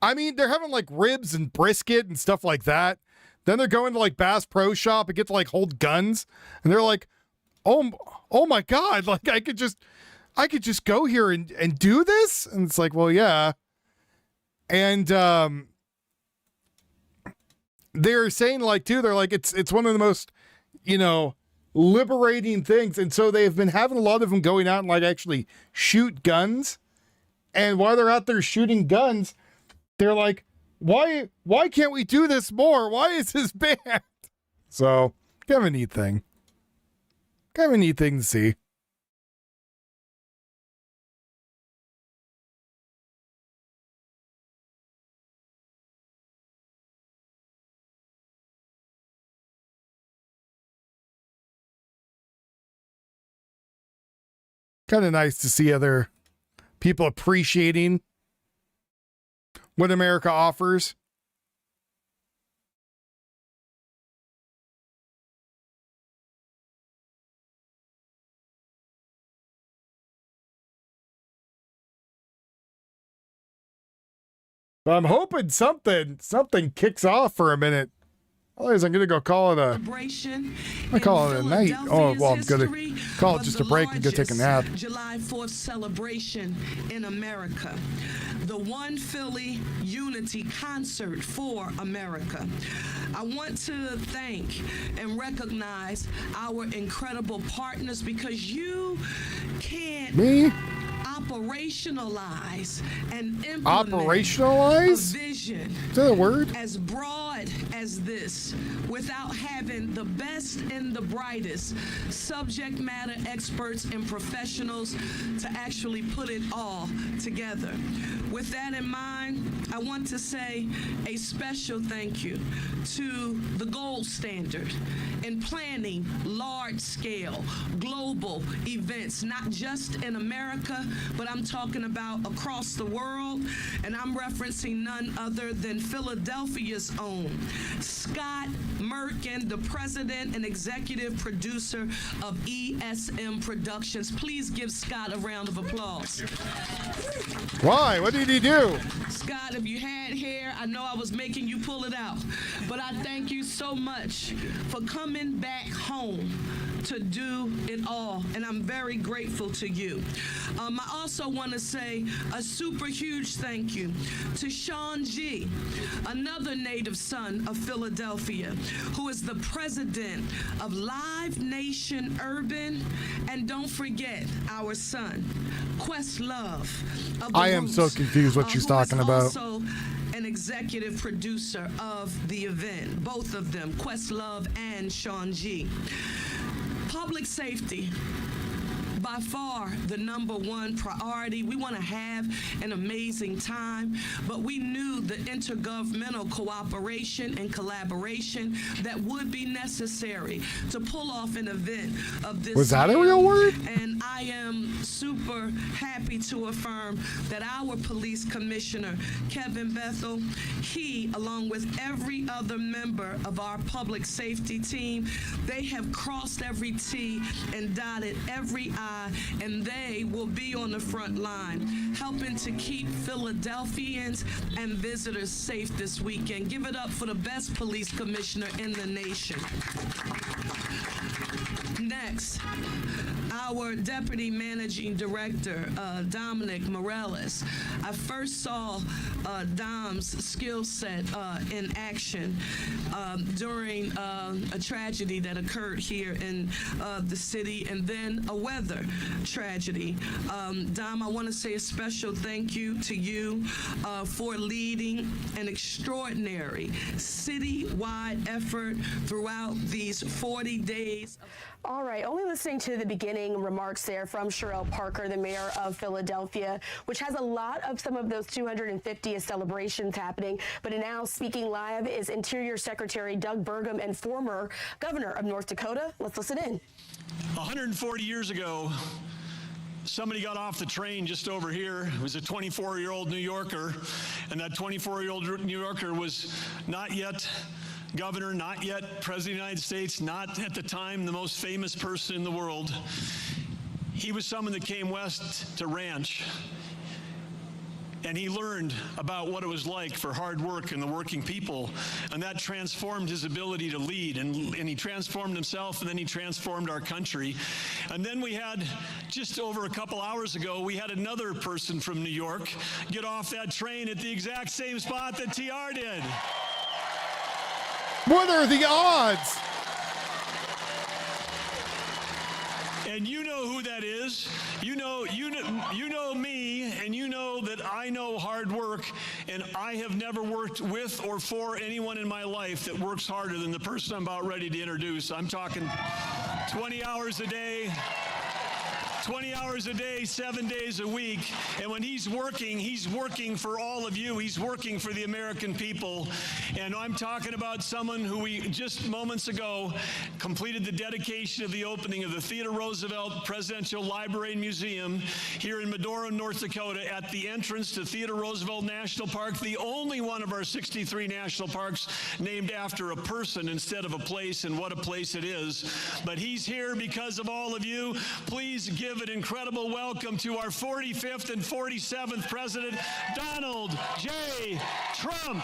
Speaker 1: I mean, they're having like ribs and brisket and stuff like that. Then they're going to like Bass Pro Shop and get to like hold guns. And they're like, oh my God, like I could just go here and do this. And it's like, well, yeah. And they're saying like too, they're like, it's one of the most, liberating things. And so they've been having a lot of them going out and like actually shoot guns. And while they're out there shooting guns, they're like, why can't we do this more? Why is this banned? So, kind of a neat thing. Kind of a neat thing to see. Kind of nice to see other people appreciating what America offers. But I'm hoping something kicks off for a minute. Otherwise, I'm going to go call it a night. Oh, well, I'm going to call it just a break and go take a nap.
Speaker 5: July 4th celebration in America. The One Philly Unity Concert for America. I want to thank and recognize our incredible partners, because you can't operationalize and implement a vision
Speaker 1: is that a word?
Speaker 5: As broad as this without having the best and the brightest subject matter experts and professionals to actually put it all together. With that in mind, I want to say a special thank you to the gold standard in planning large-scale global events, not just in America, but I'm talking about across the world, and I'm referencing none other than Philadelphia's own Scott Merkin, the president and executive producer of ESM Productions. Please give Scott a round of applause.
Speaker 1: Why? What did he do?
Speaker 5: Scott, if you had hair, I know I was making you pull it out, but I thank you so much for coming back home to do it all, and I'm very grateful to you. I also want to say a super huge thank you to Sean G., another native son of Philadelphia, who is the president of Live Nation Urban, and don't forget our son, Questlove.
Speaker 1: I am so confused what she's talking about.
Speaker 5: Also an executive producer of the event, both of them, Questlove and Sean G. Public safety by far the #1 priority. We want to have an amazing time, but we knew the intergovernmental cooperation and collaboration that would be necessary to pull off an event of this.
Speaker 1: Was that a real word?
Speaker 5: And I am super happy to affirm that our police commissioner, Kevin Bethel, he, along with every other member of our public safety team, they have crossed every T and dotted every I, and they will be on the front line, helping to keep Philadelphians and visitors safe this weekend. Give it up for the best police commissioner in the nation. Next, our Deputy Managing Director, Dominic Morales. I first saw Dom's skill set in action during a tragedy that occurred here in the city, and then a weather tragedy. Dom, I want to say a special thank you to you for leading an extraordinary citywide effort throughout these 40 days.
Speaker 17: All right, only listening to the beginning remarks there from Sherelle Parker, the mayor of Philadelphia, which has a lot of some of those 250th celebrations happening. But now speaking live is Interior Secretary Doug Burgum and former governor of North Dakota. Let's listen in.
Speaker 2: 140 years ago, somebody got off the train just over here. It was a 24-year-old New Yorker, and that 24-year-old New Yorker was not yet governor, not yet president of the United States, not at the time the most famous person in the world. He was someone that came west to ranch, and he learned about what it was like for hard work and the working people, and that transformed his ability to lead, and he transformed himself, and then he transformed our country. And then we had, just over a couple hours ago, we had another person from New York get off that train at the exact same spot that TR did.
Speaker 1: What are the odds?
Speaker 2: And you know who that is. You know me, and you know that I know hard work, and I have never worked with or for anyone in my life that works harder than the person I'm about ready to introduce. I'm talking 20 hours a day. 20 hours a day, 7 days a week. And when he's working for all of you. He's working for the American people. And I'm talking about someone who we just moments ago completed the dedication of the opening of the Theodore Roosevelt Presidential Library and Museum here in Medora, North Dakota, at the entrance to Theodore Roosevelt National Park, the only one of our 63 national parks named after a person instead of a place, and what a place it is. But he's here because of all of you. Please give an incredible welcome to our 45th and 47th President, Donald J. Trump.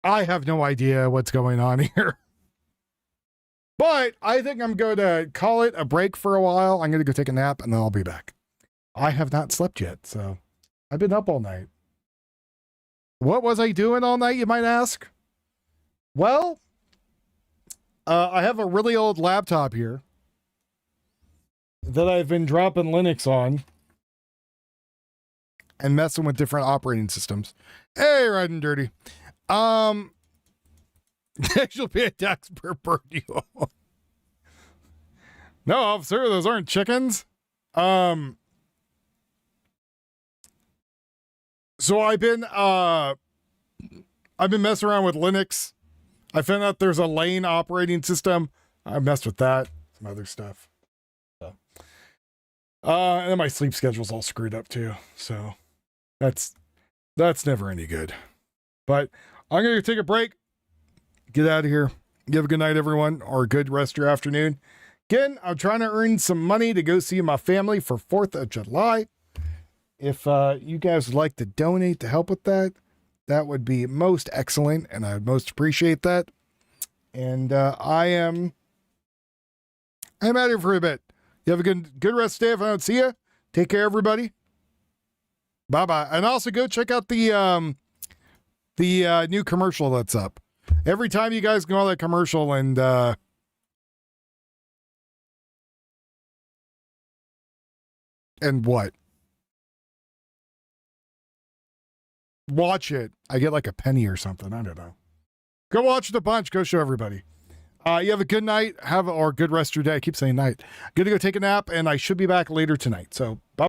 Speaker 1: I have no idea what's going on here. But I think I'm going to call it a break for a while. I'm going to go take a nap, and then I'll be back. I have not slept yet, so I've been up all night. What was I doing all night, you might ask? Well, I have a really old laptop here that I've been dropping Linux on and messing with different operating systems. Hey, riding dirty. She'll be a tax per bird you own. No, officer, those aren't chickens. So I've been messing around with Linux. I found out there's a Lane operating system. I messed with that, some other stuff. So, and then my sleep schedule's all screwed up too. So that's never any good. But I'm going to take a break. Get out of here. You have a good night, everyone, or a good rest of your afternoon. Again, I'm trying to earn some money to go see my family for 4th of July. If you guys would like to donate to help with that, that would be most excellent, and I would most appreciate that. And I'm out here for a bit. You have a good rest of the day. If I don't see you, take care, everybody. Bye-bye. And also go check out the new commercial that's up. Every time you guys go on that commercial and what? watch it, I get like a penny or something. I don't know. Go watch the bunch. Go show everybody. You have a good night. Or good rest of your day. I keep saying night. Good to go take a nap, and I should be back later tonight. So bye.